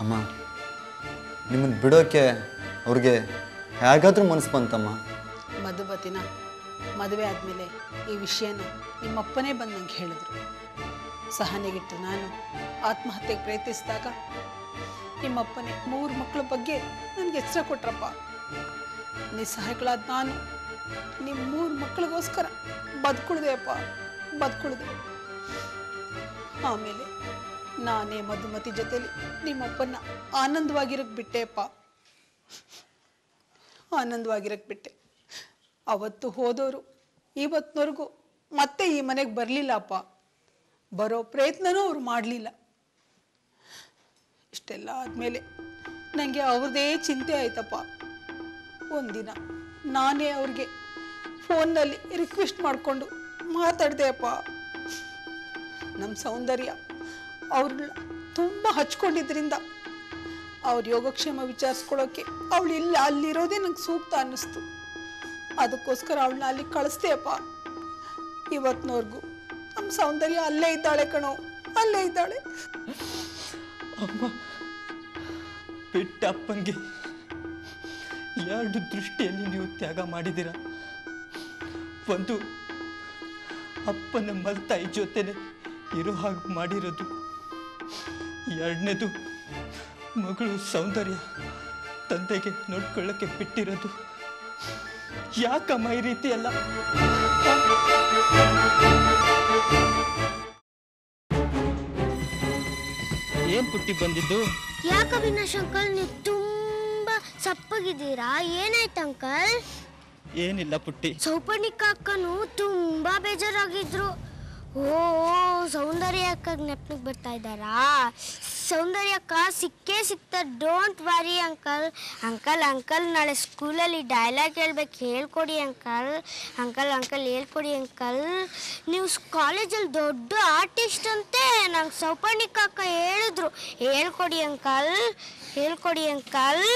ಅಮ್ಮ, ನಿಮ್ಮನ್ನು ಬಿಡೋಕ್ಕೆ ಅವ್ರಿಗೆ ಹೇಗಾದ್ರೂ ಮನಸ್ಸು ಬಂತಮ್ಮ. ಮಧುಮತಿನ ಮದುವೆ ಆದಮೇಲೆ ಈ ವಿಷಯನ ನಿಮ್ಮಪ್ಪನೇ ಬಂದು ನಂಗೆ ಹೇಳಿದ್ರು. ಸಹನೆಗಿಟ್ಟು ನಾನು ಆತ್ಮಹತ್ಯೆಗೆ ಪ್ರಯತ್ನಿಸಿದಾಗ ನಿಮ್ಮಪ್ಪನೇ 3 ಮಕ್ಕಳ ಬಗ್ಗೆ ನನಗೆ ಎಚ್ಚರ ಕೊಟ್ರಪ್ಪ. ನಿಸ್ಸಹಾಯಕಳಾದ ನಾನು ನಿಮ್ಮ 3 ಮಕ್ಕಳಿಗೋಸ್ಕರ ಬದುಕುಳಿದೆ ಅಪ್ಪ, ಬದುಕುಳಿದೆ. ಆಮೇಲೆ ನಾನೇ ಮಧುಮತಿ ಜೊತೆಲಿ ನಿಮ್ಮಪ್ಪನ ಆನಂದವಾಗಿರಕ್ಕೆ ಬಿಟ್ಟೆ ಅಪ್ಪ, ಆನಂದವಾಗಿರಕ್ಕೆ ಬಿಟ್ಟೆ. ಅವತ್ತು ಹೋದವರು ಇವತ್ತಿನವರೆಗೂ ಮತ್ತೆ ಈ ಮನೆಗೆ ಬರಲಿಲ್ಲ ಅಪ್ಪ, ಬರೋ ಪ್ರಯತ್ನನೂ ಅವ್ರು ಮಾಡಲಿಲ್ಲ. ಇಷ್ಟೆಲ್ಲ ಆದಮೇಲೆ ನನಗೆ ಅವ್ರದ್ದೇ ಚಿಂತೆ ಆಯ್ತಪ್ಪ. ಒಂದಿನ ನಾನೇ ಅವ್ರಿಗೆ ಫೋನ್ನಲ್ಲಿ ರಿಕ್ವೆಸ್ಟ್ ಮಾಡಿಕೊಂಡು ಮಾತಾಡಿದೆ ಅಪ್ಪ. ನಮ್ಮ ಸೌಂದರ್ಯ ಅವ್ರನ್ನ ತುಂಬ ಹಚ್ಕೊಂಡಿದ್ರಿಂದ ಅವ್ರ ಯೋಗಕ್ಷೇಮ ವಿಚಾರಿಸ್ಕೊಳ್ಳೋಕ್ಕೆ ಅವಳು ಇಲ್ಲ ಅಲ್ಲಿರೋದೇ ನಂಗೆ ಸೂಕ್ತ ಅನ್ನಿಸ್ತು. ಅದಕ್ಕೋಸ್ಕರ ಅವಳನ್ನ ಅಲ್ಲಿ ಕಳಿಸ್ದೆ ಅಪ್ಪ. ಇವತ್ತಿನವರೆಗೂ ನಮ್ಮ ಸೌಂದರ್ಯ ಅಲ್ಲೇ ಇದ್ದಾಳೆ ಕಣೋ, ಅಲ್ಲೇ ಇದ್ದಾಳೆ. ಅಮ್ಮ ಬಿಟ್ಟ ಅಪ್ಪನಿಗೆ 2 ದೃಷ್ಟಿಯಲ್ಲಿ ನೀವು ತ್ಯಾಗ ಮಾಡಿದ್ದೀರ. ಒಂದು ಅಪ್ಪನ ಮಲ್ತಾಯಿ ಜೊತೆನೆ ಇರೋ ಹಾಗೆ ಮಾಡಿರೋದು, 2ನೇದು ಮಗಳು ಸೌಂದರ್ಯ ತಂದೆಗೆ ನೋಡ್ಕೊಳ್ಳೋಕ್ಕೆ ಬಿಟ್ಟಿರೋದು. ಯಾಕಮ್ಮ ಈ ರೀತಿ ಅಲ್ಲ? ಏನ್ ಪುಟ್ಟಿ ಬಂದಿದ್ದು? ಯಾಕ ಅವಿನಾಶ್ ಅಂಕಲ್, ನೀವು ತುಂಬಾ ಸಪ್ಪಗಿದ್ದೀರಾ, ಏನಾಯ್ತು ಅಂಕಲ್? ಏನಿಲ್ಲ ಪುಟ್ಟಿ. ಸೌಪರ್ಣಿಕ ಅಕ್ಕನು ತುಂಬಾ ಬೇಜಾರಾಗಿದ್ರು. ಓ ಸೌಂದರ್ಯ ಅಕ್ಕ ಜ್ಞಾಪನಕ್ಕೆ ಬರ್ತಾ ಇದ್ದಾರಾ? ಸೌಂದರ್ಯ ಅಕ್ಕ ಸಿಕ್ಕೇ ಸಿಗ್ತಾರೆ, don't worry uncle. Uncle uncle ನಾಳೆ ಸ್ಕೂಲಲ್ಲಿ ಡೈಲಾಗ್ ಹೇಳ್ಬೇಕು, ಹೇಳ್ಕೊಡಿ ಅಂಕಲ್. ಅಂಕಲ್ ಅಂಕಲ್ ಹೇಳ್ಕೊಡಿ ಅಂಕಲ್. ನೀವು ಕಾಲೇಜಲ್ಲಿ ದೊಡ್ಡ ಆರ್ಟಿಸ್ಟ್ ಅಂತೆ, ನಂಗೆ ಸೌಪರ್ಣಿಕ ಅಕ್ಕ ಹೇಳಿದ್ರು. ಹೇಳ್ಕೊಡಿ ಅಂಕಲ್, ಹೇಳ್ಕೊಡಿ ಅಂಕಲ್.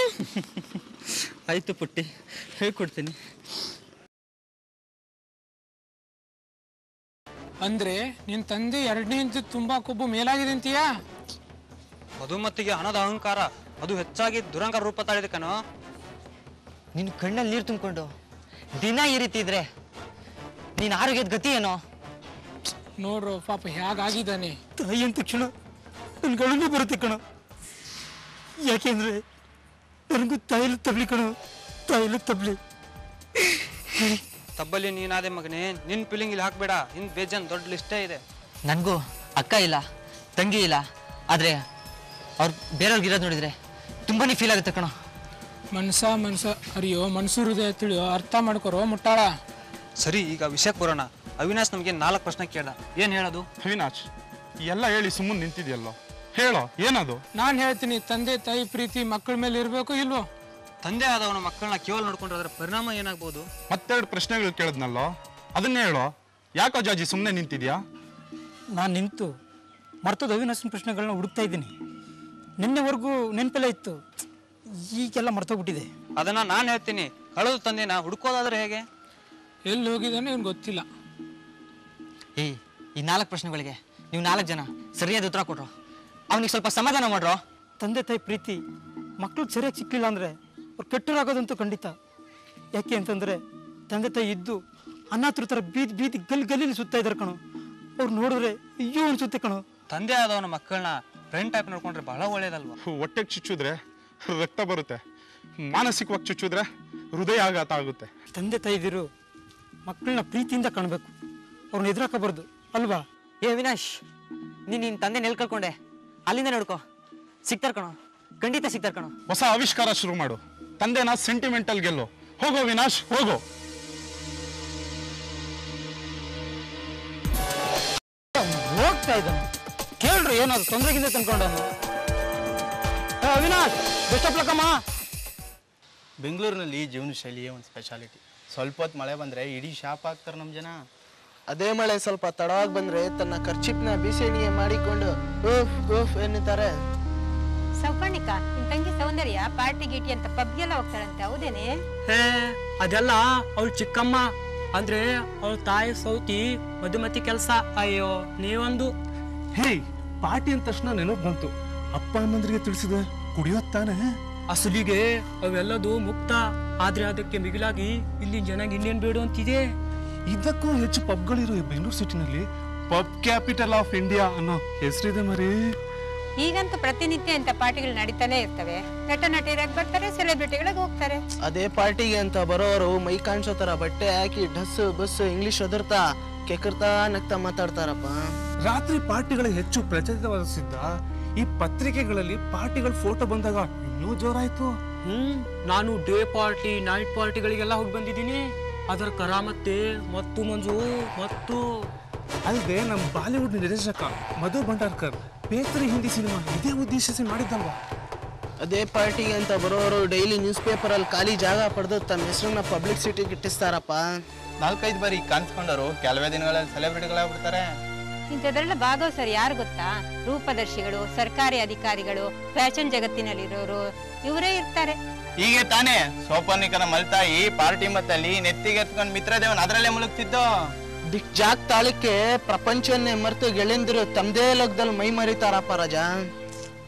ಆಯ್ತು ಪುಟ್ಟಿ, ಹೇಳ್ಕೊಡ್ತೀನಿ. ಅಂದ್ರೆ ನಿನ್ ತಂದೆ 2ನೇ ಹೆಂಡತಿ ತುಂಬಾ ಕೊಬ್ಬು ಮೇಲಾಗಿದೆ ಅಂತೀಯಾ? ಮಧುಮತಿಗೆ ಹಣದ ಅಹಂಕಾರ ಅದು ಹೆಚ್ಚಾಗಿ ದುರಂಕಾರ ರೂಪ ತಾಳಿದೆ ಕಣೋ. ನಿನ್ನ ಕಣ್ಣಲ್ಲಿ ನೀರು ತುಂಬಿಕೊಂಡು ದಿನ ಈ ರೀತಿ ಇದ್ರೆ ನೀನ್ ಆರೋಗ್ಯದ ಗತಿ ಏನೋ? ನೋಡ್ರು ಪಾಪ ಹೇಗಾಗಿದ್ದಾನೆ. ತಾಯಿ ಅಂದ ತಕ್ಷಣ ನನ್ಗಳನ್ನೇ ಬರುತ್ತೆ ಕಣೋ. ಯಾಕೆಂದ್ರೆ ನನಗೂ ತಾಯಿಲು ತಬ್ಲಿ ಕಣೋ, ತಾಯಿಲು ತಬ್ಲಿ. ತಬ್ಬಲಿ ನೀನಾದೆ ಮಗನೇ, ನಿನ್ ಫೀಲಿಂಗ್ ಇಲ್ಲಿ ಹಾಕ್ಬೇಡ. ಇನ್ ಬೇಜಾನ್ ದೊಡ್ಡ ಲಿಸ್ಟೇ ಇದೆ. ನನಗೂ ಅಕ್ಕ ಇಲ್ಲ, ತಂಗಿ ಇಲ್ಲ, ಆದ್ರೆ ಅವ್ರು ಬೇರೆಯವ್ರಿಗೆ ಇರೋದು ನೋಡಿದ್ರೆ ತುಂಬಾನೇ ಫೀಲ್ ಆಗುತ್ತೆ ಕಣೋ. ಮನ್ಸ ಅರಿಯೋ, ಮನ್ಸು ಹೃದಯ ತಿಳಿಯೋ, ಅರ್ಥ ಮಾಡ್ಕೊರೋ ಮುಟ್ಟಾಳ. ಸರಿ, ಈಗ ವಿಷಯಕ್ಕೆ ಬರೋಣ. ಅವಿನಾಶ್ ನಮ್ಗೆ 4 ಪ್ರಶ್ನೆ ಕೇಳ, ಏನ್ ಹೇಳೋದು? ಅವಿನಾಶ್ ಎಲ್ಲ ಹೇಳಿ ಸುಮ್ಮನೆ ನಿಂತಿದ್ಯಲ್ಲೋ, ಹೇಳೋ ಏನದು? ನಾನು ಹೇಳ್ತೀನಿ, ತಂದೆ ತಾಯಿ ಪ್ರೀತಿ ಮಕ್ಕಳ ಮೇಲೆ ಇರಬೇಕು ಇಲ್ವೋ? ತಂದೆ ಆದವನ ಮಕ್ಕಳನ್ನ ಕೇವಲ ನೋಡ್ಕೊಂಡ್ರೆ ಅದರ ಪರಿಣಾಮ ಏನಾಗ್ಬೋದು? 2 ಪ್ರಶ್ನೆಗಳು ಕೇಳಿದ್ನಲ್ಲೋ, ಅದನ್ನೇ ಹೇಳೋ. ಯಾಕೋ ಜಾಜಿ ಸುಮ್ಮನೆ ನಿಂತಿದ್ಯಾ? ನಾನು ನಿಂತು ಮರ್ತದ ಅವಿನಾಶನ ಪ್ರಶ್ನೆಗಳನ್ನ ಹುಡುಕ್ತಾ ಇದ್ದೀನಿ. ನಿನ್ನೆವರೆಗೂ ನೆನಪೆಲ್ಲ ಇತ್ತು, ಈಗೆಲ್ಲ ಮರ್ತೋಗ್ಬಿಟ್ಟಿದೆ. ಅದನ್ನ ನಾನು ಹೇಳ್ತೀನಿ. ಕಳೆದು ತಂದೆನ ಹುಡುಕೋದಾದ್ರೆ ಹೇಗೆ? ಎಲ್ಲಿ ಹೋಗಿದ್ದಾನೆ ಇವ್ನು ಗೊತ್ತಿಲ್ಲ. ಈ 4 ಪ್ರಶ್ನೆಗಳಿಗೆ ನೀವು 4 ಜನ ಸರಿಯಾದ ಉತ್ತರ ಕೊಟ್ರು. ಅವನಿಗೆ ಸ್ವಲ್ಪ ಸಮಾಧಾನ ಮಾಡ್ರೋ. ತಂದೆ ತಾಯಿ ಪ್ರೀತಿ ಮಕ್ಕಳು ಸರಿಯಾಗಿ ಸಿಕ್ಕಿಲ್ಲ ಅಂದರೆ ಅವ್ರು ಕೆಟ್ಟರಾಗೋದಂತೂ ಖಂಡಿತ. ಯಾಕೆ ಅಂತಂದರೆ ತಂದೆ ತಾಯಿ ಇದ್ದು ಅನಾಥರ ಥರ ಬೀದಿ ಗಲ್ಲಿ ಸುತ್ತಾ ಇದ್ದಾರೆ ಕಣೋ. ಅವ್ರು ನೋಡಿದ್ರೆ ಅಯ್ಯೋ ಅನ್ಸುತ್ತೆ ಕಣೋ. ತಂದೆ ಆದವನ ಮಕ್ಕಳನ್ನ ಫ್ರೆಂಡ್ ಟೈಪ್ ನೋಡ್ಕೊಂಡ್ರೆ ಬಹಳ ಒಳ್ಳೇದಲ್ವಾ? ಹೊಟ್ಟೆಗೆ ಚುಚ್ಚಿದ್ರೆ ರಕ್ತ ಬರುತ್ತೆ, ಮಾನಸಿಕವಾಗಿ ಚುಚ್ಚಿದ್ರೆ ಹೃದಯ ಆಘಾತ ಆಗುತ್ತೆ. ತಂದೆ ತಾಯಿದಿರು ಮಕ್ಕಳನ್ನ ಪ್ರೀತಿಯಿಂದ ಕಾಣಬೇಕು, ಅವ್ರನ್ನ ಎದುರಾಕಬಾರ್ದು ಅಲ್ವಾ? ಅವಿನಾಶ್, ನಿನ್ನ ತಂದೆ ನೆಲ್ ಕಳ್ಕೊಂಡೆ ಅಲ್ಲಿಂದ ನೋಡ್ಕೋ ಸಿಗ್ತಾರ ಕಣೋ ಖಂಡಿತ ಸಿಗ್ತಾರ ಕಣೋ ಹೊಸ ಆವಿಷ್ಕಾರ ಶುರು ಮಾಡು ತಂದೆನ ಸೆಂಟಿಮೆಂಟಲ್ ಗೆಲ್ಲು ಹೋಗೋ ವಿನಾಶ್ ಹೋಗೋ ಹೋಗ್ತಾ ಇದ್ದಾನೆ ಕೇಳ್ರಿ ಏನಾದ್ರು ತೊಂದರೆಗಿಂದ ತಂದ್ಕೊಂಡವನು ಅವಿನಾಶ್ ಬೆಸ್ಟ್ ಆಫ್ ಲಕ್ ಅಮ್ಮ ಬೆಂಗಳೂರಿನಲ್ಲಿ ಜೀವನ ಶೈಲಿಯೇ ಒಂದು ಸ್ಪೆಷಾಲಿಟಿ ಸ್ವಲ್ಪ ಹೊತ್ತು ಮಳೆ ಬಂದರೆ ಇಡೀ ಶಾಪ್ ಆಗ್ತಾರೆ ನಮ್ಮ ಜನ ಅದೇ ಮಳೆ ಸ್ವಲ್ಪ ತಡವಾಗಿ ಬಂದ್ರೆ ತನ್ನ ಖರ್ಚಿಪ್ನ ಬಿಸಿಣಿಗೆ ಮಾಡಿಕೊಂಡು ಉಫ್ ಉಫ್ ಎನ್ನುತ್ತಾರೆ. ಸೌಪರ್ಣಿಕ ನಿನ್ ತಂಗಿ ಸೌಂದರ್ಯ ಪಾರ್ಟಿ ಗೀಟಿ ಅಂತ ಪಬ್ಗೆಲ್ಲ ಹೋಗ್ತಾಳಂತೆ ಹೌದೇನೆ? ಹೇ ಅದೆಲ್ಲ ಅವಳು ಚಿಕ್ಕಮ್ಮ ಅಂದ್ರೆ ಅವಳ ತಾಯಿ ಸೌತಿ ಮಧುಮತಿ ಕೆಲಸ. ಅಯ್ಯೋ ನೀವೊಂದು ಹೇ ಪಾರ್ಟಿ ಅಂದ ತಕ್ಷಣ ನೆನಪು ಬಂತು, ಅಪ್ಪ ಅಮ್ಮಂದ್ರಿಗೆ ತಿಳಿಸಿದ ಕುಡಿಯೋತ್ತಾನೆ. ಅಸಲಿಗೆ ಅವೆಲ್ಲದು ಮುಕ್ತ, ಆದ್ರೆ ಅದಕ್ಕೆ ಮಿಗಿಲಾಗಿ ಇಲ್ಲಿ ಜನಗೆ ಇನ್ನೇನ್ ಬೇಡ ಅಂತಿದೆ. ಇದಕ್ಕೂ ಹೆಚ್ಚು ಪಬ್ಗಳಿರೋ ಈ ಬೆಂಗಳೂರು ಸಿಟಿನಲ್ಲಿ ಪಬ್ ಕ್ಯಾಪಿಟಲ್ ಆಫ್ ಇಂಡಿಯಾ ಅನ್ನೋ ಹೆಸರಿದೆ ಮರಿ. ಈಗಂತೂ ಪ್ರತಿನಿತ್ಯ ಇಂಥ ಪಾರ್ಟಿಗಳು ನಡೀತಾನೆ ಇರ್ತವೆ. ನಟ ನಟಿಯರಾಗಿ ಬರ್ತಾರೆ, ಸೆಲೆಬ್ರಿಟಿಗಳಿಗೆ ಹೋಗ್ತಾರೆ. ಅದೇ ಪಾರ್ಟಿಗೆ ಅಂತ ಬರೋರು ಮೈ ಕಾಣಿಸೋ ತರ ಬಟ್ಟೆ ಹಾಕಿ ಢಸ್ ಬಸ್ ಇಂಗ್ಲಿಷ್ ಒದರ್ತಾ ಕೆಕರ್ತಾ ನಗ್ತಾ ಮಾತಾಡ್ತಾರಪ್ಪ. ರಾತ್ರಿ ಪಾರ್ಟಿಗಳಿಗೆ ಹೆಚ್ಚು ಪ್ರಚಲಿತವಾದ ಈ ಪತ್ರಿಕೆಗಳಲ್ಲಿ ಪಾರ್ಟಿಗಳ ಫೋಟೋ ಬಂದಾಗ ಇನ್ನೂ ಜೋರಾಯ್ತು. ನಾನು ಡೇ ಪಾರ್ಟಿ ನೈಟ್ ಪಾರ್ಟಿಗಳಿಗೆಲ್ಲ ಹೋಗಿ ಬಂದಿದ್ದೀನಿ. ಅದರ ಕರಾಮತ್ತೆ ಮತ್ತು ಮಂಜು ಮತ್ತು ಅಲ್ಲದೆ ನಮ್ಮ ಬಾಲಿವುಡ್ ನಿರ್ದೇಶಕ ಮಧು ಭಂಡಾರ್ಕರ್ ಬೇಕರಿ ಹಿಂದಿ ಸಿನಿಮಾ ಇದೇ ಉದ್ದೇಶಿಸಿ ಮಾಡಿದ್ದಲ್ವಾ. ಅದೇ ಪಾರ್ಟಿಗೆ ಅಂತ ಬರೋರು ಡೈಲಿ ನ್ಯೂಸ್ ಪೇಪರ್ ಅಲ್ಲಿ ಖಾಲಿ ಜಾಗ ಪಡೆದು ತಮ್ಮ ಹೆಸರನ್ನ ಪಬ್ಲಿಸಿಟಿಗೆ ಇಟ್ಟಿಸ್ತಾರಪ್ಪ. 4-5 ಬಾರಿ ಕಾಣಿಸ್ಕೊಂಡವರು ಕೆಲವೇ ದಿನಗಳಲ್ಲಿ ಸೆಲೆಬ್ರಿಟಿಗಳಾಗ್ಬಿಡ್ತಾರೆ. ಇಂಥದ್ರೆಲ್ಲ ಭಾಗವಹಿಸೋರು ಯಾರು ಗೊತ್ತಾ? ರೂಪದರ್ಶಿಗಳು, ಸರ್ಕಾರಿ ಅಧಿಕಾರಿಗಳು, ಫ್ಯಾಷನ್ ಜಗತ್ತಿನಲ್ಲಿರೋರು ಇವರೇ ಇರ್ತಾರೆ. ಹೀಗೆ ತಾನೇ ಸೋಪರ್ಣಿಕನ ಮಲ್ತಾಯಿ ಪಾರ್ಟಿ ಮತ್ತಲ್ಲಿ ನೆತ್ತಿಗೆ ಎತ್ಕೊಂಡು ಮಿತ್ರದೇವನ್ ಅದರಲ್ಲೇ ಮುಳುಗ್ತಿದ್ದು. ದಿಕ್ ಜಾಗ್ ತಾಳಕ್ಕೆ ಪ್ರಪಂಚವನ್ನೇ ಮರೆತು ಗೆಳೆಯಂದಿರು ತಮ್ಮದೇ ಲೋಕದಲ್ಲಿ ಮೈ ಮರಿತಾರಪ್ಪ ರಾಜ.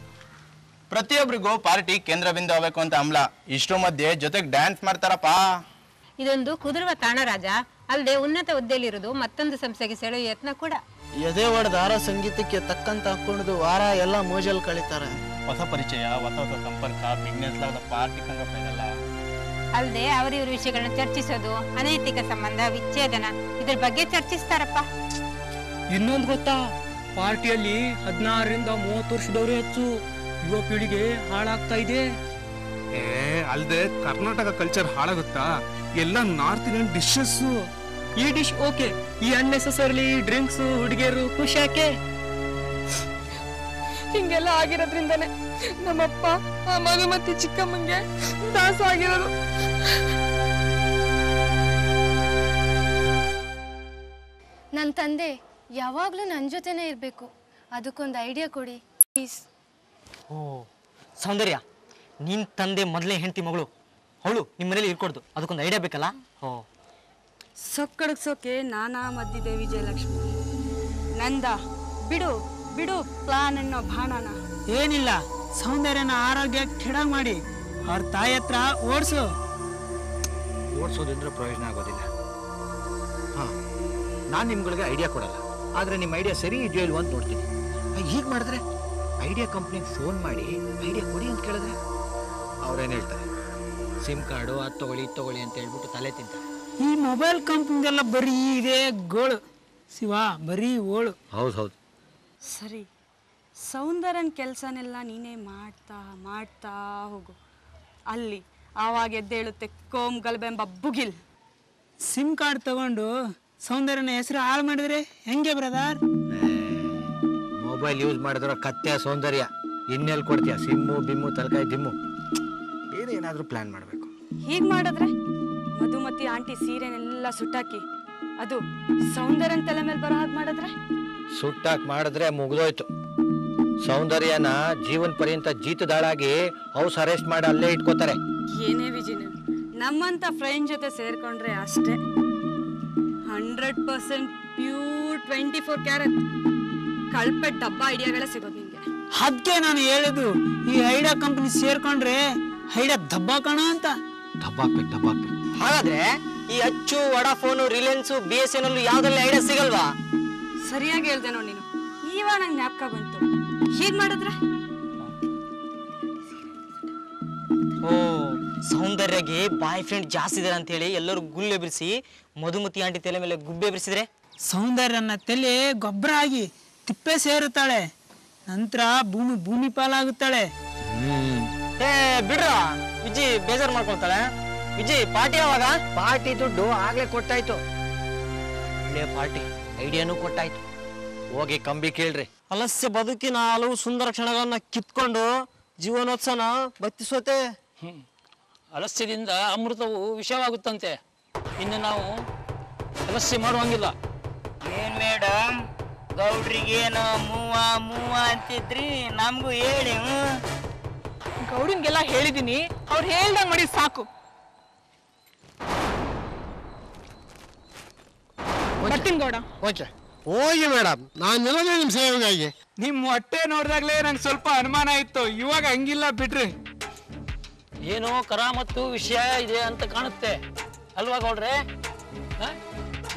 ಪ್ರತಿಯೊಬ್ಬರಿಗೂ ಪಾರ್ಟಿ ಕೇಂದ್ರ ಬಿಂದು ಆಗ್ಬೇಕು ಅಂತ ಅಮ್ಲ. ಇಷ್ಟು ಮಧ್ಯೆ ಜೊತೆಗೆ ಡ್ಯಾನ್ಸ್ ಮಾಡ್ತಾರಪ್ಪ. ಇದೊಂದು ಕುದುರುವ ತಾಣ ರಾಜ. ಅಲ್ಲದೆ ಉನ್ನತ ಹುದ್ದೆಯಲ್ಲಿರೋದು ಮತ್ತೊಂದು ಸಂಸ್ಥೆಗೆ ಸೆಳೆಯುವ ಯತ್ನ ಕೂಡ. ಎದೆ ಒಡೆದಾರ ಸಂಗೀತಕ್ಕೆ ತಕ್ಕಂತ ಹಾಕೊಂಡು ವಾರ ಎಲ್ಲ ಮೋಜಲ್ ಕಳೀತಾರೆ. ಹೊಸ ಪರಿಚಯ, ಹೊಸ ಹೊಸ ಸಂಪರ್ಕ, ಬಿಗ್ನೆಸ್ ಲಾದ ಪಾರ್ಟಿ ಕಂಗಲ್ಲ. ಅಲ್ಲದೆ ಅವರಿವ್ರ ವಿಷಯಗಳನ್ನ ಚರ್ಚಿಸೋದು, ಅನೈತಿಕ ಸಂಬಂಧ, ವಿಚ್ಛೇದನ ಇದ್ರ ಬಗ್ಗೆ ಚರ್ಚಿಸ್ತಾರಪ್ಪ. ಇನ್ನೊಂದು ಗೊತ್ತಾ? ಪಾರ್ಟಿಯಲ್ಲಿ 16ರಿಂದ 30 ವರ್ಷದವರು ಹೆಚ್ಚು ಯುವ ಪೀಳಿಗೆ ಹಾಳಾಗ್ತಾ ಇದೆ. ಅಲ್ಲದೆ ಕರ್ನಾಟಕ ಕಲ್ಚರ್ ಹಾಳಾಗುತ್ತಾ? ಎಲ್ಲ ನಾರ್ತ್ ಇಂಡಿಯನ್ ಡಿಶಸ್. ಈ ಡಿಶ್ ಓಕೆ, ಈ ಅನ್ನೆಸೆಸರಿ ಡ್ರಿಂಕ್ಸ್, ಹುಡುಗಿಯರು ಖುಷಿ ಯಾಕೆ? ಹಿಂಗೆಲ್ಲ ಆಗಿರೋದ್ರಿಂದನೇ ನಮ್ಮಪ್ಪ ಆ ಮಧುಮತಿ ಚಿಕ್ಕಮ್ಮಂಗೆ ದಾಸ ಆಗಿರೋದು. ನನ್ನ ತಂದೆ ಯಾವಾಗಲೂ ನನ್ನ ಜೊತೆನೇ ಇರಬೇಕು. ಅದಕ್ಕೊಂದು ಐಡಿಯಾ ಕೊಡಿ ಪ್ಲೀಸ್. ಓ ಸೌಂದರ್ಯ, ನಿನ್ ತಂದೆ ಮೊದಲೇ ಹೆಂಡತಿ ಮಗಳು, ಅವಳು ನಿಮ್ಮ ಮನೇಲಿ ಇರ್ಕೊಡ್ದು. ಅದಕ್ಕೊಂದು ಐಡಿಯಾ ಬೇಕಲ್ಲ? ಓ ಸೊಕ್ಕಡಗ್ಸೋಕೆ ನಾನಾ ಮದ್ದಿದೆ ವಿಜಯಲಕ್ಷ್ಮಿ. ನಂದ ಬಿಡು ಬಿಡು ಪ್ಲಾನ್ ಅನ್ನೋ ಬಾಣನ. ಏನಿಲ್ಲ, ಸೌಂದರ್ಯನ ಆರೋಗ್ಯ ಕೆಡಾಗ್ ಮಾಡಿ ಅವ್ರ ತಾಯಿ ಹತ್ರ ಓಡಿಸೋದ್ರಿಂದ ಪ್ರಯೋಜನ ಆಗೋದಿಲ್ಲ. ಹಾಂ, ನಾನು ನಿಮ್ಗಳಿಗೆ ಐಡಿಯಾ ಕೊಡಲ್ಲ, ಆದರೆ ನಿಮ್ಮ ಐಡಿಯಾ ಸರಿ ಇದೆಯೋ ಇಲ್ವೋ ಅಂತ ನೋಡ್ತೀನಿ. ಹೀಗೆ ಮಾಡಿದ್ರೆ ಐಡಿಯಾ ಕಂಪ್ನಿಗೆ ಫೋನ್ ಮಾಡಿ ಐಡಿಯಾ ಕೊಡಿ ಅಂತ ಕೇಳಿದ್ರೆ ಅವ್ರೇನು ಹೇಳ್ತಾರೆ? ಸಿಮ್ ಕಾರ್ಡು ಅದು ತಗೊಳ್ಳಿ ಇದು ತಗೊಳ್ಳಿ ಅಂತ ಹೇಳ್ಬಿಟ್ಟು ತಲೆ ತಿಂತಾರೆ. ಈ ಮೊಬೈಲ್ ಕಂಪ್ನಿಗೆಲ್ಲ ಬರೀ ಇದೆ ಗೋಳು ಶಿವ, ಬರೀ ಓಳು. ಹೌದು. ಸರಿ, ಸೌಂದರ್ಯನ ಕೆಲಸನೆಲ್ಲ ನೀನೇ ಮಾಡ್ತಾ ಮಾಡ್ತಾ ಹೋಗು. ಅಲ್ಲಿ ಆವಾಗ ಎದ್ದೇಳುತ್ತೆ ಕೋಮ್ ಗಲ್ಬೆಂಬ ಬುಗಿಲ್. ಸಿಮ್ ಕಾರ್ಡ್ ತಗೊಂಡು ಸೌಂದರ್ಯನ ಹೆಸರು ಹಾಳು ಮಾಡಿದ್ರೆ ಹೆಂಗೆ ಬ್ರದರ್? ಮೊಬೈಲ್ ಯೂಸ್ ಮಾಡಿದ್ರೆ ಕತ್ತೆ ಸೌಂದರ್ಯ ಇನ್ನೆಲ್ಲಿ ಕೊಡ್ತೀಯ? ಸಿಮ್ಮು ಬಿಮ್ಮು ತಲಕಾಯಿ ದಿಮ್ಮು. ಬೇರೆ ಏನಾದರೂ ಪ್ಲಾನ್ ಮಾಡಬೇಕು. ಹೀಗೆ ಮಾಡಿದ್ರೆ ಮಧುಮತಿ ಆಂಟಿ ಸೀರೆನೆಲ್ಲ ಸುಟ್ಟಾಕಿ ಅದು ಸೌಂದರ್ಯನ ತಲೆ ಮೇಲೆ ಬರೋ ಹಾಗೆ ಮಾಡಿದ್ರೆ? ಸುಟ್ಟಾಕ್ ಮಾಡಿದ್ರೆ ಮುಗಿದೋಯ್ತು. ಸೌಂದರ್ಯನ ಜೀವನ ಪರ್ಯಂತ ಜೀತದಾಳಾಗಿ ಹೌಸ್ ಅರೆಸ್ಟ್ ಮಾಡಿ ಅಲ್ಲೇ ಇಟ್ಕೋತಾರೆ. ಏನೇ ವಿಜಿನ, ನಮ್ಮಂತ ಫ್ರೆಂಡ್ ಜೊತೆ ಸೇರ್ಕೊಂಡ್ರೆ ಅಷ್ಟೇ 100% ಪ್ಯೂರ್ 24 ಕ್ಯಾರೆಟ್ ಕಳ್ಪೆ ಡಬ್ಬ ಐಡಿಯಾಗಳೇ ಸಿಗೋದು ನಿಂಗೆ. ಅದಕ್ಕೆ ನಾನು ಹೇಳಿದ್ದು, ಈ ಐಡಿಯಾ ಕಂಪನಿ ಸೇರ್ಕೊಂಡ್ರೆ ಐಡಿಯಾ ದಬ್ಬ ಕಣ ಅಂತ. ಡಬ್ಬಾಕ್ಬೇಕು. ಹಾಗಾದ್ರೆ ಈ ಅಚ್ಚು, ವಡಾಫೋನು, ರಿಲಯನ್ಸು, BSNL ಯಾವ್ದ್ರಲ್ಲಿ ಐಡಿಯಾ ಸಿಗಲ್ವಾ? ಸರಿಯಾಗಿ ಹೇಳ್ದೆ ನೋಡಿ ನೀನು. ಇವಾಗ ನಂಗೆ ಜ್ಞಾಪಕ ಬಂತು. ಹೀಗ್ ಮಾಡಿದ್ರೆ ಓ ಸೌಂದರ್ಯಗೆ ಬಾಯ್ ಫ್ರೆಂಡ್ ಜಾಸ್ತಿ ಇದಾರೆ ಅಂತ ಹೇಳಿ ಎಲ್ಲರೂ ಗುಲ್ಲೆ ಬಿರಿಸಿ ಮಧುಮತಿ ಆಂಟಿ ತಲೆ ಮೇಲೆ ಗುಬ್ಬೆ ಬಿರಿಸಿದ್ರೆ ಸೌಂದರ್ಯನ ತಲೆ ಗೊಬ್ಬರ ಆಗಿ ತಿಪ್ಪೆ ಸೇರುತ್ತಾಳೆ, ನಂತರ ಭೂಮಿ ಪಾಲಾಗುತ್ತಾಳೆ. ಏ ಬಿಡ್ರ, ವಿಜಿ ಬೇಜಾರು ಮಾಡ್ಕೊಳ್ತಾಳೆ. ವಿಜಿ ಪಾರ್ಟಿ ಯಾವಾಗ? ಪಾರ್ಟಿ ದುಡ್ಡು ಆಗ್ಲೇ ಕೊಟ್ಟಾಯ್ತು. ಒಳ್ಳೆ ಪಾರ್ಟಿ ಐಡಿಯಾನು ಕೊಟ್ಟಾಯ್ತು. ಹೋಗಿ ಕಂಬಿ ಕೇಳ್ರಿ. ಅಲಸ್ಯ ಬದುಕಿನ ಹಲವು ಸುಂದರ ಕ್ಷಣಗಳನ್ನ ಕಿತ್ಕೊಂಡು ಜೀವನೋತ್ಸವನ ಬತ್ತಿಸೋತೆ. ಅಲಸ್ಯದಿಂದ ಅಮೃತವು ವಿಷವಾಗುತ್ತಂತೆ. ಇನ್ನು ನಾವು ಅಲಸ್ಯ ಮಾಡುವಂಗಿಲ್ಲ. ಏನ್ ಮೇಡಮ್, ಗೌಡ್ರಿಗೇನೋ ಮೂವ ಅಂತಿದ್ರಿ, ನಮಗೂ ಹೇಳಿ. ಗೌಡಿನ್ಗೆಲ್ಲ ಹೇಳಿದೀನಿ, ಅವ್ರು ಹೇಳ್ದಂಗ್ ಮಾಡಿ ಸಾಕು. ಬರ್ತೀನಿ ಗೌಡ. ಓಕೆ ಹೋಗಿ ಮೇಡಮ್, ನಾನು ನಿಮ್ಮ ಸೇವೆಗಾಗಿ. ನಿಮ್ಮ ಹೊಟ್ಟೆ ನೋಡಿದಾಗ್ಲೇ ನಂಗೆ ಸ್ವಲ್ಪ ಅನುಮಾನ ಇತ್ತು, ಇವಾಗ ಹಂಗಿಲ್ಲ ಬಿಡ್ರಿ. ಏನೋ ಕರಾಮತ್ತು ವಿಷಯ ಇದೆ ಅಂತ ಕಾಣುತ್ತೆ ಅಲ್ವಾ ಗೌಡ್ರೆ?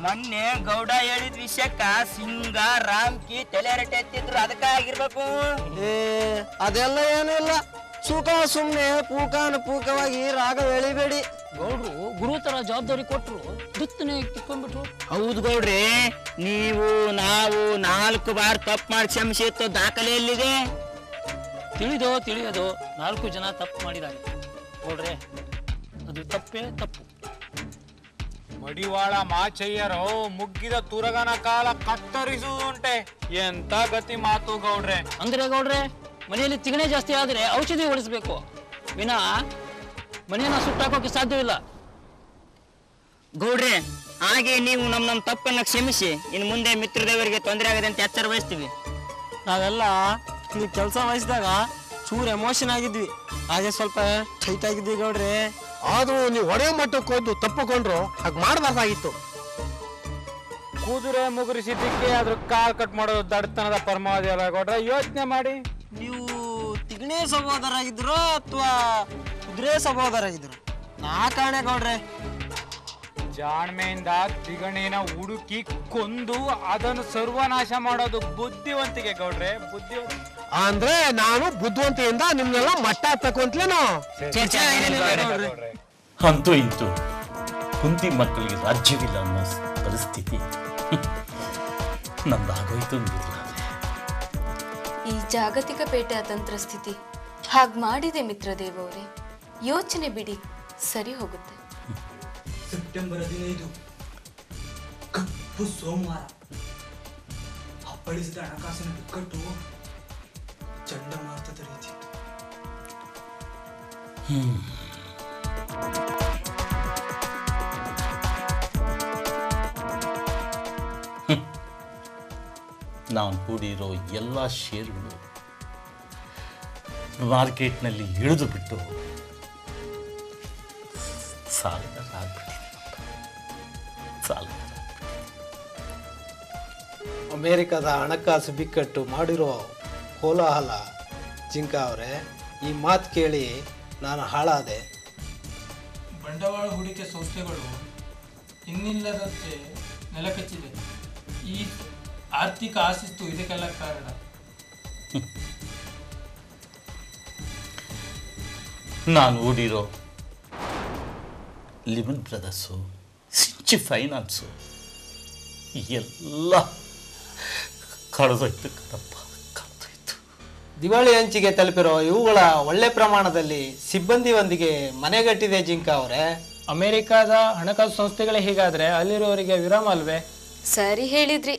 ಮೊನ್ನೆ ಗೌಡ ಹೇಳಿದ ವಿಷಯಕ್ಕ ಸಿಂಗ ರಾಮ್ಕಿ ತಲೆರಟೆ ಎತ್ತಿದ್ರು, ಅದಕ್ಕ ಆಗಿರ್ಬೇಕು. ಅದೆಲ್ಲ ಏನೂ ಇಲ್ಲ, ಸುಖ ಸುಮ್ನೆ ಪೂಕವಾಗಿ ರಾಗ ಎಳಿಬೇಡಿ. ಗೌಡ್ರು ಗುರುತರ ಜವಾಬ್ದಾರಿ ಕೊಟ್ರು, ದುತ್ತನೆ ಕಿತ್ಕೊಂಡ್ಬಿಟ್ರು. ಹೌದು ಗೌಡ್ರಿ, ನೀವು ನಾವು 4 ಬಾರ್ ತಪ್ಪು ಮಾಡಿ ಕ್ಷಮಿಸಿತ್ತು, ದಾಖಲೆ ಎಲ್ಲಿದೆ? ತಿಳಿಯೋದು 4 ಜನ ತಪ್ಪು ಮಾಡಿದ್ದಾರೆ ಗೌಡ್ರೆ, ಅದು ತಪ್ಪೇ ತಪ್ಪು. ಮಡಿವಾಳ ಮಾಚಯ್ಯರು ಮುಗ್ಗಿದ ತುರಗನ ಕಾಲ ಕತ್ತರಿಸುವುದುಂಟೆ. ಎಂತ ಗತಿ ಮಾತು ಗೌಡ್ರೆ. ಅಂದ್ರೆ ಗೌಡ್ರೆ, ಮನೆಯಲ್ಲಿ ತಿಗಣೆ ಜಾಸ್ತಿ ಆದ್ರೆ ಔಷಧಿ ಹೊಡಿಸ್ಬೇಕು, ವಿನಾ ಮನೆಯನ್ನ ಸುಟ್ಟಾಕೋಕೆ ಸಾಧ್ಯವಿಲ್ಲ. ಗೌಡ್ರೆ, ಹಾಗೆ ನೀವು ನಮ್ಮ ತಪ್ಪನ್ನ ಕ್ಷಮಿಸಿ, ಇನ್ನು ಮುಂದೆ ಮಿತ್ರದೇವರಿಗೆ ತೊಂದರೆ ಆಗದೆ ಅಂತ ಎಚ್ಚರ ವಹಿಸ್ತೀವಿ. ನಾವೆಲ್ಲ ಇಲ್ಲಿ ಕೆಲಸ ವಹಿಸಿದಾಗ ಚೂರು ಎಮೋಷನ್ ಆಗಿದ್ವಿ, ಹಾಗೆ ಸ್ವಲ್ಪ ಟೈಟ್ ಆಗಿದ್ವಿ ಗೌಡ್ರೆ. ಆದ್ರೂ ನೀವು ಹೊಡೆ ಮಟ್ಟಕ್ಕೆ ಹೋದ್ದು ತಪ್ಪುಕೊಂಡ್ರು ಹಾಗೆ ಮಾಡಬಾರ್ದಾಗಿತ್ತು. ಕುದುರೆ ಮುಗುರಿಸಿದ್ದಕ್ಕೆ ಅದ್ರ ಕಾಲ್ ಕಟ್ ಮಾಡೋದು ದಡ್ತನದ ಪರಮಾವಧಿ ಅಲ್ಲ ಗೌಡ್ರೆ, ಯೋಚನೆ ಮಾಡಿ. ನೀವು ತಿಗಣೆ ಸಹೋದರಾಗಿದ್ರು ಅಥವಾ ಕುದುರೆ ಸಹೋದರಾಗಿದ್ರು? ನಾ ಕಾಣೆ ಗೌಡ್ರೆ. ಜಾಣ್ಮೆಯಿಂದ ತಿಗಣೆನ ಹುಡುಕಿ ಕೊಂದು ಅದನ್ನು ಸರ್ವನಾಶ ಮಾಡೋದು ಬುದ್ಧಿವಂತಿಕೆ ಗೌಡ್ರೆ, ಬುದ್ಧಿವಂತ. ಅಂದ್ರೆ ನಾನು ಬುದ್ಧಿವಂತಿಯಿಂದ ನಿಮ್ನೆಲ್ಲ ಮಟ್ಟ ಹತ್ತಬೇಕು ಅಂತಲೇನೋ. ಅಂತೂ ಇಂತೂ ಕುಂತಿ ಮಕ್ಕಳಿಗೆ ರಾಜ್ಯವಿಲ್ಲ ಅನ್ನೋ ಪರಿಸ್ಥಿತಿ ನಮ್ದಾಗೋಯ್ತು. ಈ ಜಾಗತಿಕ ಪೇಟೆ ಅತಂತ್ರ ಸ್ಥಿತಿ ಹಾಗೆ ಮಾಡಿದೆ ಮಿತ್ರದೇವ್ ಅವರೇ. ಯೋಚನೆ ಬಿಡಿ, ಸರಿ ಹೋಗುತ್ತೆ. ಸೆಪ್ಟೆಂಬರ್ 15 ಕಪ್ಪು ಸೋಮವಾರ. ಅಪ್ಪಳಿಸಿದ ಹಣಕಾಸಿನ ಬಿಕ್ಕಟ್ಟು ಚಂಡಮಾರುತದ ರೀತಿ ಇತ್ತು. ನಾವು ಕೂಡಿರೋ ಎಲ್ಲ ಷೇರುಗಳು ಮಾರ್ಕೆಟ್ನಲ್ಲಿ ಇಳಿದು ಬಿಟ್ಟು ಅಮೇರಿಕದ ಹಣಕಾಸು ಬಿಕ್ಕಟ್ಟು ಮಾಡಿರೋ ಕೋಲಾಹಲ ಜಿಂಕ ಅವರೇ, ಈ ಮಾತು ಕೇಳಿ ನಾನು ಹಾಳಾದೆ. ಬಂಡವಾಳ ಹೂಡಿಕೆ ಸಂಸ್ಥೆಗಳು ಇನ್ನಿಲ್ಲದಂತೆ ನೆಲಕಚ್ಚಿದೆ. ಈ ಆರ್ಥಿಕ ಆಶಿಸ್ತು ಇದಕ್ಕೆಲ್ಲ ಕಾರಣ. ನಾನು ಓಡಿರೋ ಲಿಮನ್ ಬ್ರದರ್ಸು, ಸಿಂಚಿ ಫೈನಾನ್ಸು ಎಲ್ಲ ಕಳೆದೋಯ್ತು ಕಣಪ್ಪ, ಕಳೆದೋಯ್ತು. ದಿವಾಳಿ ಅಂಚಿಗೆ ತಲುಪಿರೋ ಇವುಗಳ ಒಳ್ಳೆ ಪ್ರಮಾಣದಲ್ಲಿ ಸಿಬ್ಬಂದಿಯೊಂದಿಗೆ ಮನೆಗಟ್ಟಿದೆ ಜಿಂಕ ಅವರೇ. ಅಮೆರಿಕಾದ ಹಣಕಾಸು ಸಂಸ್ಥೆಗಳೇ ಹೀಗಾದ್ರೆ ಅಲ್ಲಿರೋರಿಗೆ ವಿರಾಮ ಅಲ್ವೇ? ಸರಿ ಹೇಳಿದ್ರಿ.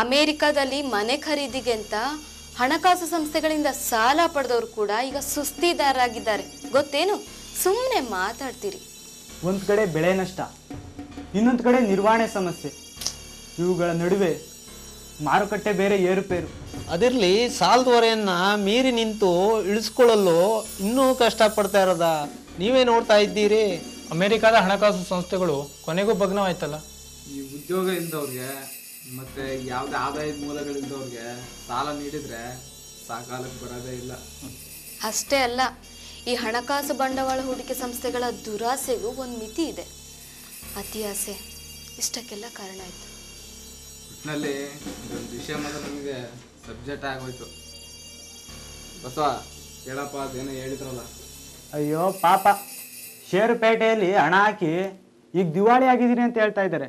ಅಮೆರಿಕಾದಲ್ಲಿ ಮನೆ ಖರೀದಿಗೆ ಅಂತ ಹಣಕಾಸು ಸಂಸ್ಥೆಗಳಿಂದ ಸಾಲ ಪಡೆದವರು ಕೂಡ ಈಗ ಸುಸ್ತಿದಾರರಾಗಿದ್ದಾರೆ, ಗೊತ್ತೇನು? ಸುಮ್ಮನೆ ಮಾತಾಡ್ತೀರಿ. ಒಂದು ಕಡೆ ಬೆಳೆ ನಷ್ಟ, ಇನ್ನೊಂದು ಕಡೆ ನಿರ್ವಹಣೆ ಸಮಸ್ಯೆ, ಇವುಗಳ ನಡುವೆ ಮಾರುಕಟ್ಟೆ ಬೇರೆ ಏರುಪೇರು. ಅದಿರಲಿ, ಸಾಲದೊರೆಯನ್ನ ಮೀರಿ ನಿಂತು ಇಳಿಸ್ಕೊಳ್ಳಲು ಇನ್ನೂ ಕಷ್ಟಪಡ್ತಾ ಇರೋದ ನೀವೇ ನೋಡ್ತಾ ಇದ್ದೀರಿ. ಅಮೆರಿಕಾದ ಹಣಕಾಸು ಸಂಸ್ಥೆಗಳು ಕೊನೆಗೂ ಭಗ್ನವಾಯ್ತಲ್ಲ. ಈ ಉದ್ಯೋಗ ಇಲ್ದವ್ರಿಗೆ ಮತ್ತೆ ಯಾವುದೇ ಆದಾಯದ ಮೂಲಗಳಿಲ್ದವ್ರಿಗೆ ಸಾಲ ನೀಡಿದ್ರೆ ಸಾಕಾಲಕ್ಕೆ ಬರೋದೇ ಇಲ್ಲ. ಅಷ್ಟೇ ಅಲ್ಲ, ಈ ಹಣಕಾಸು ಬಂಡವಾಳ ಹೂಡಿಕೆ ಸಂಸ್ಥೆಗಳ ದುರಾಸೆಗೂ ಒಂದು ಮಿತಿ ಇದೆ. ಅತಿ ಆಸೆ ಇಷ್ಟಕ್ಕೆಲ್ಲ ಕಾರಣ ಆಯಿತು. ಒಟ್ಟಿನಲ್ಲಿ ಇದೊಂದು ವಿಷಯ ಮಾತ್ರ ನಮಗೆ ಸಬ್ಜೆಕ್ಟ್ ಆಗೋಯ್ತು. ಬಸವ ಹೇಳಪ್ಪ, ಅದೇನೋ ಹೇಳಿದ್ರಲ್ಲ. ಅಯ್ಯೋ ಪಾಪ, ಷೇರುಪೇಟೆಯಲ್ಲಿ ಹಣ ಹಾಕಿ ಈಗ ದಿವಾಳಿ ಆಗಿದ್ದೀನಿ ಅಂತ ಹೇಳ್ತಾ ಇದ್ದಾರೆ.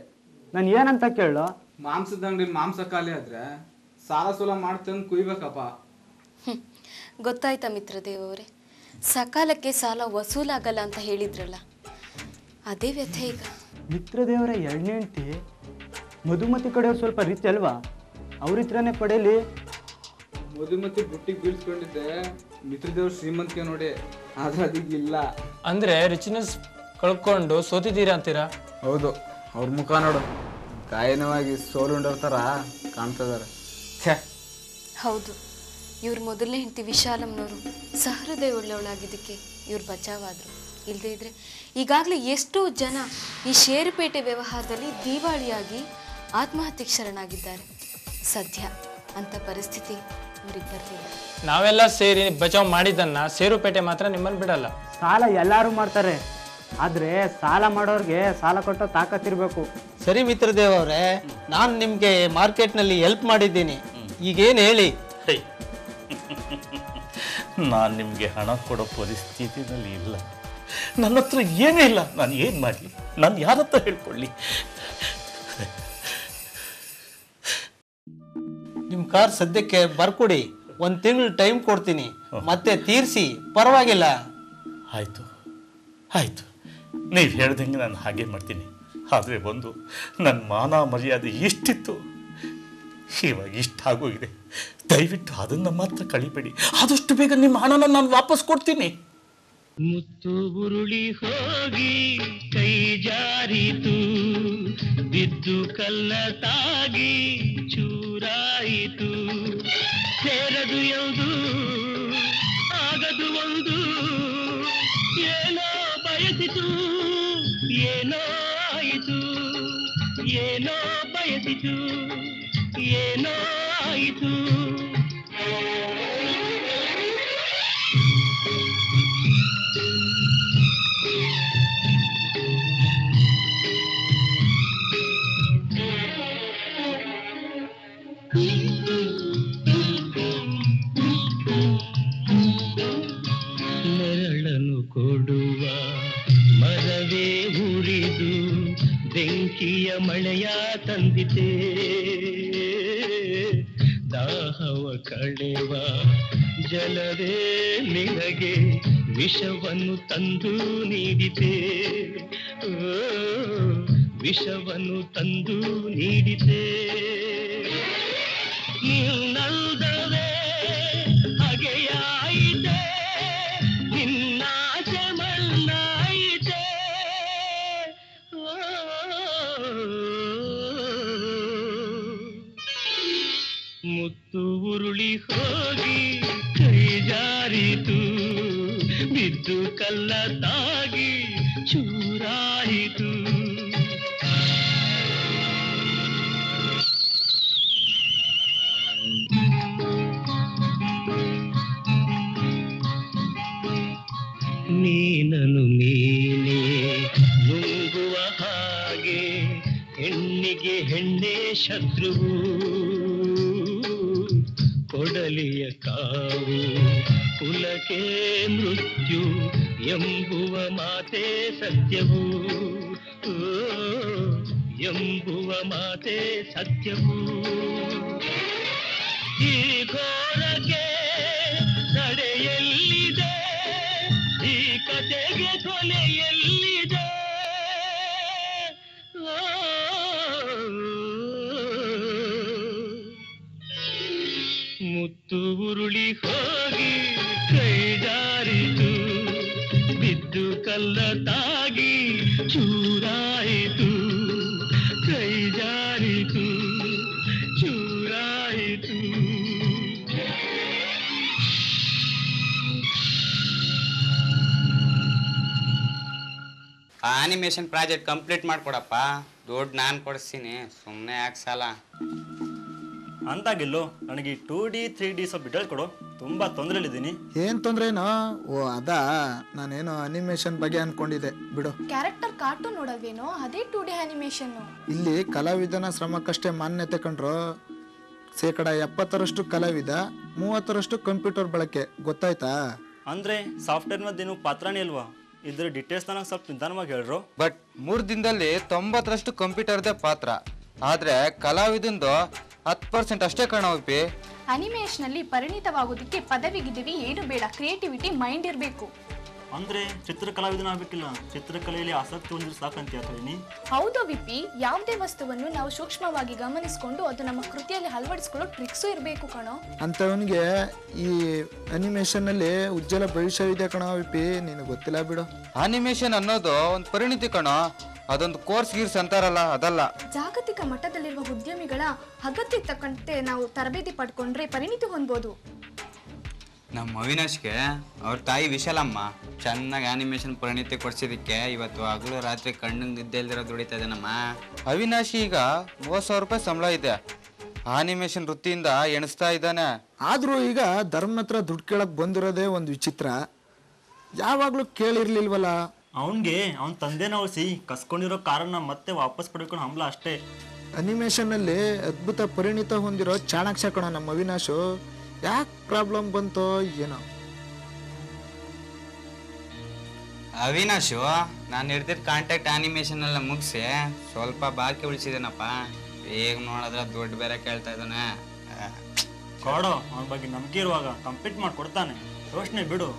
ನಾನು ಏನಂತ ಕೇಳೋ? ಮಾಂಸದ ಅಂಗಡಿ ಮಾಂಸ ಖಾಲಿ ಆದ್ರೆ ಸಾಲ ಸೂಲ ಮಾಡ್ತಂದು ಕುಯ್ಬೇಕಪ್ಪ. ಗೊತ್ತಾಯ್ತಾ ಮಿತ್ರದೇವ್ ಅವರೇ, ಸಕಾಲಕ್ಕೆ ಸಾಲ ವಸೂಲಾಗಲ್ಲ ಅಂತ ಹೇಳಿದ್ರಲ್ಲ, ಅದೇ ವ್ಯಥೆ ಈಗ. ಮಿತ್ರದೇವರ ಎರಡನೇ ಹೆಂಡತಿ ಮಧುಮತಿ ಕಡೆಯವ್ರು ಸ್ವಲ್ಪ ರಿಚ್ ಅಲ್ವಾ, ಅವ್ರಿತ್ರನೇ ಪಡೇಲಿ. ಮಧುಮತಿ ಬುಟ್ಟಿಗೆ ಬೀಳ್ಸ್ಕೊಂಡಿದ್ದೆ ಮಿತ್ರದೇವ್ರ ಶ್ರೀಮಂತಿಗೆ ನೋಡಿ, ಆದ್ರೆ ಅದೀಗಿಲ್ಲ. ಅಂದ್ರೆ ರಿಚ್ನೆಸ್ ಕಳ್ಕೊಂಡು ಸೋತಿದ್ದೀರಾ ಅಂತೀರಾ? ಹೌದು, ಅವ್ರ ಮುಖ ನೋಡು, ಗಾಯನವಾಗಿ ಸೋಲುಂಡೋರ್ ಥರ ಕಾಣ್ತಿದ್ದಾರೆ. ಹೌದು, ಇವ್ರ ಮೊದಲನೇ ಹೆಂಡತಿ ವಿಶಾಲಮ್ನವರು ಸಹೃದಯ ಒಳ್ಳೆಯವಳಾಗಿದ್ದಕ್ಕೆ ಇವ್ರು ಬಚಾವಾದರು. ಇಲ್ಲದೇ ಇದ್ರೆ ಈಗಾಗಲೇ ಎಷ್ಟೋ ಜನ ಈ ಷೇರುಪೇಟೆ ವ್ಯವಹಾರದಲ್ಲಿ ದಿವಾಳಿಯಾಗಿ ಆತ್ಮಹತ್ಯೆಗೆ ಶರಣಾಗಿದ್ದಾರೆ. ಸದ್ಯ ಅಂತ ಪರಿಸ್ಥಿತಿ ಇವ್ರಿಗೆ ಬರಲಿಲ್ಲ. ನಾವೆಲ್ಲ ಸೇರಿ ಬಚಾವ್ ಮಾಡಿದ್ದನ್ನ ಷೇರುಪೇಟೆ ಮಾತ್ರ ನಿಮ್ಮನ್ನು ಬಿಡಲ್ಲ. ಸಾಲ ಎಲ್ಲರೂ ಮಾಡ್ತಾರೆ, ಆದ್ರೆ ಸಾಲ ಮಾಡೋರ್ಗೆ ಸಾಲ ಕೊಟ್ಟೋ ತಾಕತ್ತಿರ್ಬೇಕು. ಸರಿ ಮಿತ್ರದೇವ್ ಅವರೇ, ನಾನು ನಿಮ್ಗೆ ಮಾರ್ಕೆಟ್ನಲ್ಲಿ ಹೆಲ್ಪ್ ಮಾಡಿದ್ದೀನಿ, ಈಗೇನು ಹೇಳಿ. ನಾನು ನಿಮಗೆ ಹಣ ಕೊಡೋ ಪರಿಸ್ಥಿತಿನಲ್ಲಿ ಇಲ್ಲ, ನನ್ನ ಹತ್ರ ಏನೂ ಇಲ್ಲ. ನಾನು ಏನು ಮಾಡಲಿ? ನಾನು ಯಾರ ಹತ್ರ ಹೇಳ್ಕೊಳ್ಳಿ? ನಿಮ್ಮ ಕಾರ್ ಸದ್ಯಕ್ಕೆ ಬರ್ಕೊಡಿ, 1 ತಿಂಗಳು ಟೈಮ್ ಕೊಡ್ತೀನಿ, ಮತ್ತೆ ತೀರಿಸಿ, ಪರವಾಗಿಲ್ಲ. ಆಯಿತು ಆಯಿತು, ನೀವು ಹೇಳ್ದಂಗೆ ನಾನು ಹಾಗೆ ಮಾಡ್ತೀನಿ. ಆದರೆ ಒಂದು, ನನ್ನ ಮಾನ ಮರ್ಯಾದೆ ಎಷ್ಟಿತ್ತು, ಇವಾಗ ಇಷ್ಟ ಆಗೋಗಿದೆ. ದಯವಿಟ್ಟು ಅದನ್ನು ಮಾತ್ರ ಕಳಿಬೇಡಿ. ಆದಷ್ಟು ಬೇಗ ನಿಮ್ಮ ಹಣನ ನಾನು ವಾಪಸ್ ಕೊಡ್ತೀನಿ. ಮುತ್ತು ಉರುಳಿ ಹೋಗಿ ಕೈ ಜಾರಿತು, ಬಿದ್ದು ಕಲ್ಲ ತಾಗಿ ಚೂರಾಯಿತು. ಸೇರದು ಯಾವುದು ಆಗದು ಒಂದು, ಏನೋ ಬಯಸಿತು ಏನೋ ಆಯಿತು, ಏನೋ ಬಯಸಿತು ಏನೋ ಆಯಿತು. ನೆರಳನ್ನು ಕೊಡುವ ಮರವೇ ಉರಿದು ಬೆಂಕಿಯ ಮಳೆಯ ತಂದಿತೆ, ದಾಹವ ಕಳೆವ ಜಲವೇ ನಿನಗೆ ವಿಷವನ್ನು ತಂದು ನೀಡಿತೆ, ವಿಷವನ್ನು ತಂದು ನೀಡಿತೆ. ನಿನ್ನಲ್ದವೇ ಹಗೆಯಾಯಿತೆ, ನಿನ್ನಾಸೆ ಮಣ್ಣಾಯಿತೆ. ಮುತ್ತು ಉರುಳಿ ಹೋಗಿ ಕೈ ಜಾರಿತು, ಬಿದ್ದು ಕಲ್ಲ ತಾಗಿ ಚೂರಾಯಿತು. ನೀನನು ನೀನೇ ನುಂಗುವ ಹಾಗೆ, ಹೆಣ್ಣಿಗೆ ಹೆಣ್ಣೆ ಶತ್ರುವು, ಕೊಡಲಿಯ ಕಾವು ಕುಲಕ್ಕೆ ಮೃತ್ಯು ಎಂಬುವ ಮಾತೇ ಸತ್ಯವು, ಎಂಬುವ ಮಾತೇ ಸತ್ಯವು. ಈ ಘೋರಕ್ಕೆ ತಡೆಯಲ್ಲಿದೆ, ಈ ಕತೆಗೆ ಕೊನೆಯಲ್ಲಿದೆ. ಮುತ್ತು ಉರುಳಿ ಹೋಗಿ ಕೈ ಜಾರಿತು, ಬಿದ್ದು ಕಲ್ಲ ತಾಗಿ ಚೂರಾಯಿತು, ಕೈ ಜಾರಿತು ಚೂರಾಯಿತು. ಆನಿಮೇಷನ್ ಪ್ರಾಜೆಕ್ಟ್ ಕಂಪ್ಲೀಟ್ ಮಾಡ್ಕೊಡಪ್ಪ, ದುಡ್ಡು ನಾನು ಕೊಡಿಸ್ತೀನಿ, ಸುಮ್ಮನೆ ಯಾಕೆ ಸಾಲ ಅಂತಾಗಿಲ್ಲೋ. ನನಗೆ 2D 3D ಸ್ವಲ್ಪ ಬಿಟ್ಟು ಕೊಡು, ತುಂಬ ತೊಂದರೆಲಿದ್ದೀನಿ. ಏನು ತೊಂದ್ರೆನೋ? ಓ ಅದಾ, ನಾನೇನೋ ಅನಿಮೇಷನ್ ಬಗ್ಗೆ ಅನ್ಕೊಂಡಿದ್ದೆ ಬಿಡು. ಕ್ಯಾರೆಕ್ಟರ್ ಕಾರ್ಟೂನ್ ನೋಡಲ್ವೇನೋ, ಅದೇ 2D ಅನಿಮೇಷನ್. ಇಲ್ಲಿ ಕಲಾವಿದನ ಶ್ರಮಕ್ಕಷ್ಟೇ ಮಾನ್ಯತೆ ಕಂಡ್ರು. 70% ಕಲಾವಿದ, 30% ಕಂಪ್ಯೂಟರ್ ಬಳಕೆ, ಗೊತ್ತಾಯ್ತಾ? ಅಂದ್ರೆ ಸಾಫ್ಟ್ವೇರ್ ಮಧ್ಯೇನು ಪಾತ್ರನೇ ಇಲ್ವಾ? ಇದ್ರ ಡೀಟೇಲ್ಸ್ ನನಗೆ ಸ್ವಲ್ಪ ನಿಧಾನವಾಗಿ ಹೇಳ್ರು. ಬಟ್ 3 ದಿನದಲ್ಲಿ 90% ಕಂಪ್ಯೂಟರ್ದೇ ಪಾತ್ರ. ಆದ್ರೆ ಕಲಾವಿದಂದು 10% ಅಷ್ಟೇ ಕಣ ವಿಪಿ. ಅನಿಮೇಷನಲ್ಲಿ ಪರಿಣಿತವಾಗೋದಕ್ಕೆ ಪದವಿ ಗಿದವಿ ಏನು ಬೇಡ, ಕ್ರಿಯೇಟಿವಿಟಿ ಮೈಂಡ್ ಇರಬೇಕು. ಅಂದ್ರೆ ಚಿತ್ರಕಲಾವಿದನ ಆಗ್ಬೇಕಿಲ್ಲ, ಚಿತ್ರಕಲೆಯಲ್ಲಿ ಆಸಕ್ತಿ ಹೊಂದಿದ್ರೆ ಸಾಕಂತ ನೀ. ಹೌದು ವಿಪಿ, ಯಾವುದೇ ವಸ್ತುವನ್ನು ನಾವು ಸೂಕ್ಷ್ಮವಾಗಿ ಗಮನಿಸಿಕೊಂಡು ಅದು ನಮ್ಮ ಕೃತಿಯಲ್ಲಿ ಅಳವಡಿಸಿಕೊಳ್ಳೋ ಟ್ರಿಕ್ಸು ಇರಬೇಕು ಕಣೋ. ಅಂತವನಿಗೆ ಈ ಅನಿಮೇಷನ್ ಅಲ್ಲಿ ಉಜ್ವಲ ಭವಿಷ್ಯವಿದೆ ಕಣೋ ವಿಪಿ, ನಿನಗೆ ಗೊತ್ತಿಲ್ಲ ಬಿಡು. ಅನಿಮೇಷನ್ ಅನ್ನೋದು ಒಂದು ಪರಿಣಿತಿ ಕಣೋ, ಅದೊಂದು ಕೋರ್ಸ್ ಗೀರ್ಸ್ ಅಂತಾರಲ್ಲ ಅದಲ್ಲ. ಜಾಗತಿಕ ಮಟ್ಟದಲ್ಲಿರುವ ಉದ್ಯಮಿಗಳ ಅಗತ್ಯ ತಕ್ಕಂತೆ ನಾವು ತರಬೇತಿ ಪಡ್ಕೊಂಡ್ರೆ ಪರಿಣಿತಿ ಹೊಂದ್ಬೋದು. ನಮ್ಮ ಅವಿನಾಶ್ಗೆ ಅವ್ರ ತಾಯಿ ವಿಶಾಲಮ್ಮ ಚೆನ್ನಾಗಿ ಆನಿಮೇಷನ್ ಪರಿಣಿತಿ ಕೊಡ್ಸಿದಕ್ಕೆ ಇವತ್ತು ಹಗಲು ರಾತ್ರಿ ಕಣ್ಣಿಗೆ ನಿದ್ದೆ ಇಲ್ದಿರೋ ದುಡಿತಾ ಇದ್ದಾನಮ್ಮ. ಅವಿನಾಶ್ ಈಗ 30,000 ರೂಪಾಯಿ ಸಂಬಳ ಇದೆ, ಆನಿಮೇಷನ್ ವೃತ್ತಿಯಿಂದ ಎಣಿಸ್ತಾ ಇದ್ದಾನೆ. ಆದ್ರೂ ಈಗ ಧರ್ಮನ ಹತ್ರ ದುಡ್ಡು ಕೇಳಕ್ ಬಂದಿರೋದೇ ಒಂದು ವಿಚಿತ್ರ, ಯಾವಾಗ್ಲೂ ಕೇಳಿರ್ಲಿಲ್ವಲ್ಲ. ಅವನ್ಗೆ ಅವನ ತಂದೆನ ಉಳಿಸಿ ಕಸ್ಕೊಂಡಿರೋ ಕಾರನ್ನ ಮತ್ತೆ ವಾಪಸ್ ಪಡ್ಕೊಂಡು ಹಂಬಲ ಅಷ್ಟೇ. ಅನಿಮೇಷನ್ ಅಲ್ಲಿ ಅದ್ಭುತ ಪರಿಣಿತ ಹೊಂದಿರೋ ಚಾಣಾಕ್ಷ ಕಣ ನಮ್ಮ ಅವಿನಾಶು, ಯಾಕೆ ಪ್ರಾಬ್ಲಮ್ ಬಂತೋ ಏನೋ. ಅವಿನಾಶು ನಾನು ಹಿಡ್ದಿದ್ದ ಕಾಂಟ್ಯಾಕ್ಟ್ ಆನಿಮೇಷನ್ ಎಲ್ಲ ಮುಗಿಸಿ ಸ್ವಲ್ಪ ಬಾಕಿ ಉಳಿಸಿದೇನಪ್ಪ. ಈಗ ನೋಡಿದ್ರೆ ದುಡ್ಡು ಬೇರೆ ಕೇಳ್ತಾ ಇದ್ದಾನೆ. ಕೊಡೋ, ಅವನ ಬಗ್ಗೆ ನಂಬಿಕೆ ಇರುವಾಗ ಕಂಪ್ಲೀಟ್ ಮಾಡ್ಕೊಡ್ತಾನೆ, ಯೋಚನೆ ಬಿಡು.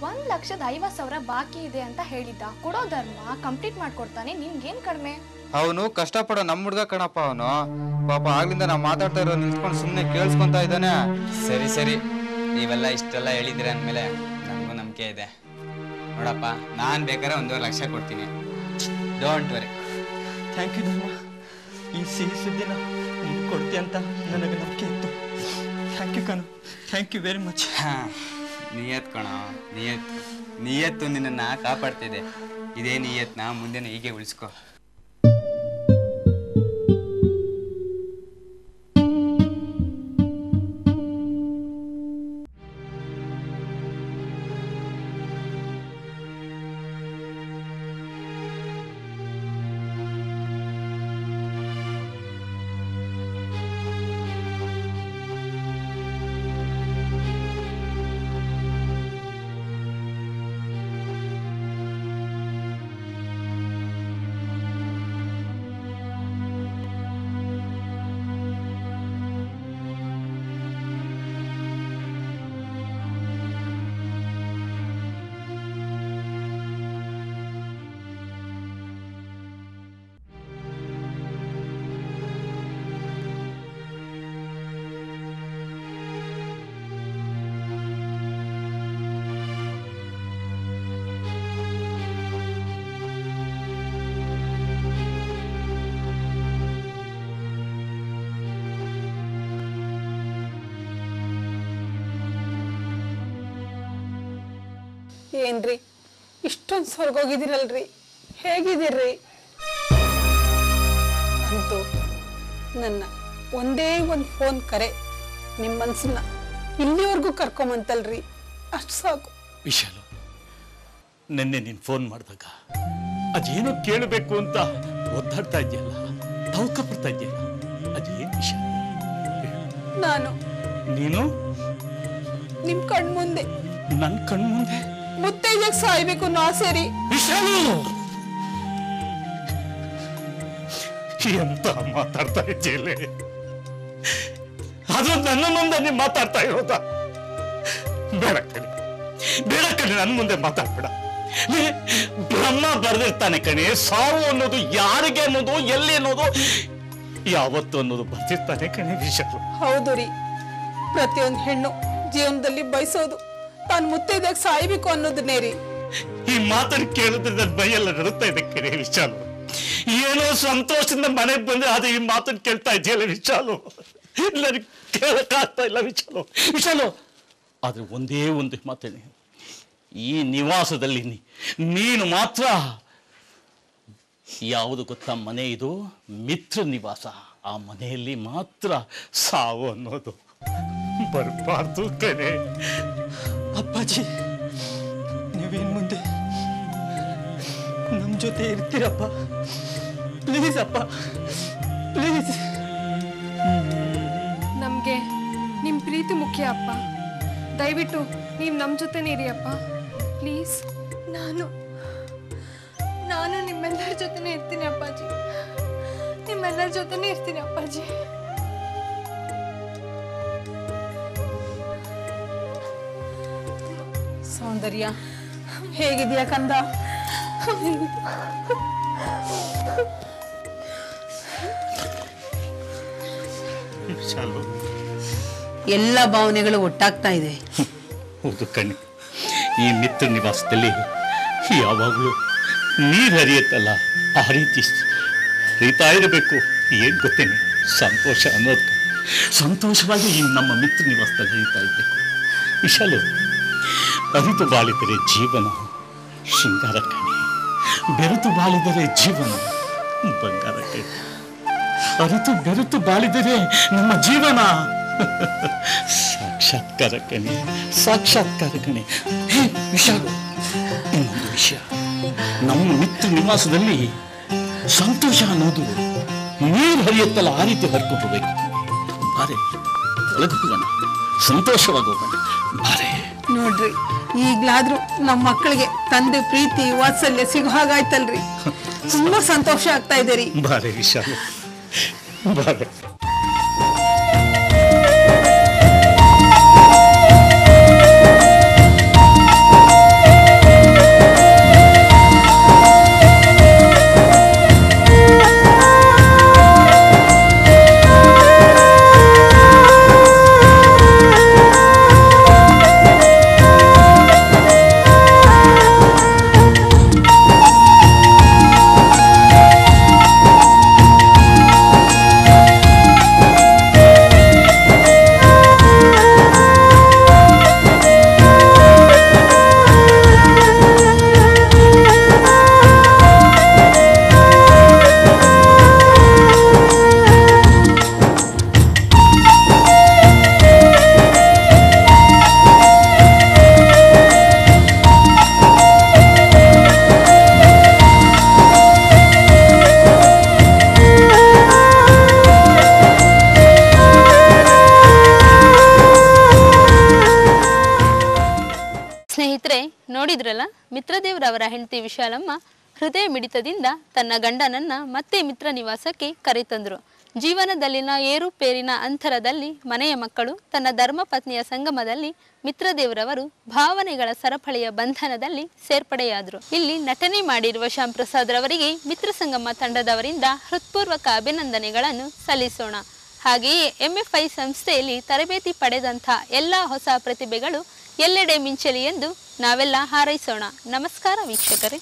1,50,000 ಬಾಕಿ ಇದೆ ಅಂತ ಹೇಳಿದ್ದ, ಕೊಡೋ ಧರ್ಮ, ಕಂಪ್ಲೀಟ್ ಮಾಡ್ಕೊಡ್ತಾನೆ, ನಿನ್ಗೇನ್ ಕಡಿಮೆ. ಅವನು ಕಷ್ಟಪಡೋ ನಮ್ಮ ಹುಡ್ಗ ಕಣಪ್ಪ ಅವನು. ಪಾಪ ಆಗ್ಲಿಂದ ನಾವು ಮಾತಾಡ್ತಾ ಇರೋ ನಿಲ್ಸ್ಕೊಂಡು ಸುಮ್ಮನೆ ಕೇಳಿಸ್ಕೊಂತ ಇದ್ದಾನೆ. ಸರಿ ಸರಿ, ನೀವೆಲ್ಲ ಇಷ್ಟೆಲ್ಲ ಹೇಳಿದ್ರೆ ಅಂದಮೇಲೆ ನನಗೂ ನಂಬಿಕೆ ಇದೆ. ನೋಡಪ್ಪ, ನಾನು ಬೇಕಾದ್ರೆ 1.5 ಲಕ್ಷ ಕೊಡ್ತೀನಿ, ಡೋಂಟ್ ವರಿ. ಥ್ಯಾಂಕ್ ಯು ಧರ್ಮ, ಈ ಸಿಹಿ ಸುದ್ದಿನ ನೀನು ಕೊಡ್ತೀಯ ಅಂತ ನನಗೆ ನಂಬಿಕೆ ಇತ್ತು. ಥ್ಯಾಂಕ್ ಯು ಕಣು, ಥ್ಯಾಂಕ್ ಯು ವೆರಿ ಮಚ್. ನಿಯತ್ ಕಣ, ನಿಯತ್ತು ನಿನ್ನನ್ನು ಕಾಪಾಡ್ತಿದೆ. ಇದೇ ನಿಯತ್ನ ಮುಂದೆ ಹೀಗೆ ಉಳಿಸ್ಕೊ. ಏನ್ರಿ ಇಷ್ಟೊಂದು ಸ್ವರ್ಗೋಗಿದ್ದೀರಲ್ರಿ, ಹೇಗಿದ್ದೀರ್ರಿ? ಅಂತೂ ನನ್ನ ಒಂದೇ ಒಂದು ಫೋನ್ ಕರೆ ನಿಮ್ಮ ಮನಸ್ಸನ್ನ ಇಲ್ಲಿವರೆಗೂ ಕರ್ಕೊಂಬಂತಲ್ರಿ, ಅಷ್ಟು ಸಾಕು. ವಿಶಾಲು, ನಿನ್ನೆ ನೀನು ಫೋನ್ ಮಾಡಿದಾಗ ಅದೇನೋ ಕೇಳಬೇಕು ಅಂತ ಒದ್ದಾಡ್ತಾ ಇದೆಯಲ್ಲ, ತವಕ ಪಡ್ತಾ ಇದೆಯಲ್ಲ, ಅದೇನು ವಿಷಯ? ನೀನು ನಿಮ್ ಕಣ್ಮುಂದೆ, ನನ್ನ ಕಣ್ಮುಂದೆ ಮುತ್ತೈದೆಗೆ ಸಾಯ್ಬೇಕು ಅನ್ನೋ ಆಸೆ ರೀ. ವಿಶಾಲು, ಎಂತ ಮಾತಾಡ್ತಾ ಇದ್ದೀಯಲ್ಲೇ? ಅದು ನನ್ನ ಮುಂದೆ ನೀನು ಮಾತಾಡ್ತಾ ಇರೋದಾ? ಬೇಡ ಕಣಿ, ಬೇಡ ಕಣಿ, ನನ್ನ ಮುಂದೆ ಮಾತಾಡ್ಬೇಡ. ಬ್ರಹ್ಮ ಬರ್ದಿರ್ತಾನೆ ಕಣಿ, ಸಾವು ಅನ್ನೋದು ಯಾರಿಗೆ ಅನ್ನೋದು, ಎಲ್ಲಿ ಅನ್ನೋದು, ಯಾವತ್ತು ಅನ್ನೋದು ಬರ್ದಿರ್ತಾನೆ ಕಣಿ ವಿಶಾಲು. ಹೌದು ರೀ, ಪ್ರತಿಯೊಂದು ಹೆಣ್ಣು ಜೀವನದಲ್ಲಿ ಬಯಸೋದು ತಾನು ಮುತ್ತೈದೆಗೆ ಸಾಯ್ಬೇಕು ಅನ್ನೋದನ್ನೇ ರೀ. ಈ ಮಾತನ್ನು ಕೇಳಿದ್ರೆ ನನ್ನ ಮೈಯೆಲ್ಲ ನಡುತ್ತಾ ಇದೆ ಕಣಿ ವಿಶಾಲು. ಏನೋ ಸಂತೋಷದಿಂದ ಮನೆಗೆ ಬಂದ್ರೆ ಅದು ಈ ಮಾತನ್ನು ಕೇಳ್ತಾ ಇದೆಯಲ್ಲ ವಿಶಾಲು, ನನಗೆ ಕೇಳಕ್ಕಾಗ್ತಾ ಇಲ್ಲ ವಿಶಾಲು. ವಿಶಾಲು, ಆದ್ರೆ ಒಂದೇ ಒಂದು ಮಾತೇನೆ, ಈ ನಿವಾಸದಲ್ಲಿ ನೀನು ಮಾತ್ರ, ಯಾವುದು ಗೊತ್ತಾ ಮನೆ ಇದು? ಮಿತ್ರ ನಿವಾಸ. ಆ ಮನೆಯಲ್ಲಿ ಮಾತ್ರ ಸಾವು ಅನ್ನೋದು ಬರಬಾರ್ದು ಕಣೆ. ಅಪ್ಪಾಜಿ, ನೀವೇನ್ ಮುಂದೆ ನಮ್ಮ ಜೊತೆ ಇರ್ತೀರಪ್ಪ, ಪ್ಲೀಸ್ ಅಪ್ಪ, ಪ್ಲೀಸ್. ನಮಗೆ ನಿಮ್ಮ ಪ್ರೀತಿ ಮುಖ್ಯ ಅಪ್ಪ, ದಯವಿಟ್ಟು ನೀವು ನಮ್ಮ ಜೊತೆನೇ ಇರಿ ಅಪ್ಪ, ಪ್ಲೀಸ್. ನಾನು ನಿಮ್ಮೆಲ್ಲರ ಜೊತೆನೇ ಇರ್ತೀನಿ ಅಪ್ಪಾಜಿ, ನಿಮ್ಮೆಲ್ಲರ ಜೊತೆನೇ ಇರ್ತೀನಿ ಅಪ್ಪಾಜಿ. ಸೌಂದರ್ಯ ಹೇಗಿದೆಯಾ ಕಂದ? ಎಲ್ಲ ಭಾವನೆಗಳು ಒಟ್ಟಾಗ್ತಾ ಇದೆ. ಹೌದು ಕಣ್ಣೆ, ಈ ಮಿತ್ರ ನಿವಾಸದಲ್ಲಿ ಯಾವಾಗಲೂ ನೀರು ಹರಿಯುತ್ತಲ್ಲ ಆ ರೀತಿ ಹರಿತಾ ಇರಬೇಕು. ಏನು ಗೊತ್ತೇನೆ, ಸಂತೋಷ ಅನ್ನೋದು ಸಂತೋಷವಾಗಿ ಈ ನಮ್ಮ ಮಿತ್ರ ನಿವಾಸದಲ್ಲಿ ಹರಿತಾ ಇರಬೇಕು. ವಿಶಾಲು, ಅರಿತು ಬಾಳಿದರೆ ಜೀವನ ಶೃಂಗಾರ ಕಣೆ, ಬೆರೆತು ಬಾಳಿದರೆ ಜೀವನ ಬಂಗಾರ ಕಣೆ, ಅರಿತು ಬೆರೆತು ಬಾಳಿದರೆ ನಮ್ಮ ಜೀವನ ಸಾಕ್ಷಾತ್ಕಾರ ಕಣೆ, ಸಾಕ್ಷಾತ್ಕಾರ ಕಣೆ. ವಿಶಾಲು, ಇನ್ನೊಂದು ವಿಷಯ, ನಮ್ಮ ಮಿತ್ರ ನಿವಾಸದಲ್ಲಿ ಸಂತೋಷ ಅನ್ನೋದು ನೀರು ಹರಿಯುತ್ತಲ್ಲ ಆ ರೀತಿ ಹರ್ಕೊಂಡು ಹೋಗ್ಬೇಕು. ಬಾರೆ ಒಳಗೆ ಹೋಗೋಣ, ಸಂತೋಷವಾಗಿ ಹೋಗೋಣ. ಬಾರೆ ನೋಡ್ರಿ, ಈಗ್ಲಾದ್ರೂ ನಮ್ಮ ಮಕ್ಕಳಿಗೆ ತಂದೆ ಪ್ರೀತಿ ವಾತ್ಸಲ್ಯ ಸಿಗೋ ಹಾಗಾಯ್ತಲ್ರಿ. ತುಂಬಾ ಸಂತೋಷ ಆಗ್ತಾ ಇದೆ ರೀ. ಬಾರೆ ವಿಶಾಲು, ಬಾರೆ. ನೋಡಿದ್ರಲ್ಲ, ಮಿತ್ರದೇವರವರ ಹೆಂಡತಿ ವಿಶಾಲಮ್ಮ ಹೃದಯ ಮಿಡಿತದಿಂದ ತನ್ನ ಗಂಡನನ್ನ ಮತ್ತೆ ಮಿತ್ರ ನಿವಾಸಕ್ಕೆ ಕರೆತಂದ್ರು. ಜೀವನದಲ್ಲಿನ ಏರುಪೇರಿನ ಅಂತರದಲ್ಲಿ ಮನೆಯ ಮಕ್ಕಳು ತನ್ನ ಧರ್ಮಪತ್ನಿಯ ಸಂಗಮದಲ್ಲಿ ಮಿತ್ರದೇವರವರು ಭಾವನೆಗಳ ಸರಪಳಿಯ ಬಂಧನದಲ್ಲಿ ಸೇರ್ಪಡೆಯಾದರು. ಇಲ್ಲಿ ನಟನೆ ಮಾಡಿರುವ ಶ್ಯಾಮ್ ಪ್ರಸಾದ್ ರವರಿಗೆ ಮಿತ್ರ ಸಂಗಮ ತಂಡದವರಿಂದ ಹೃತ್ಪೂರ್ವಕ ಅಭಿನಂದನೆಗಳನ್ನು ಸಲ್ಲಿಸೋಣ. ಹಾಗೆಯೇ MFI ಸಂಸ್ಥೆಯಲ್ಲಿ ತರಬೇತಿ ಪಡೆದಂಥ ಎಲ್ಲ ಹೊಸ ಪ್ರತಿಭೆಗಳು ಎಲ್ಲೆಡೆ ಮಿಂಚಲಿ ಎಂದು ನಾವೆಲ್ಲ ಹಾರೈಸೋಣ. ನಮಸ್ಕಾರ ವೀಕ್ಷಕರೇ.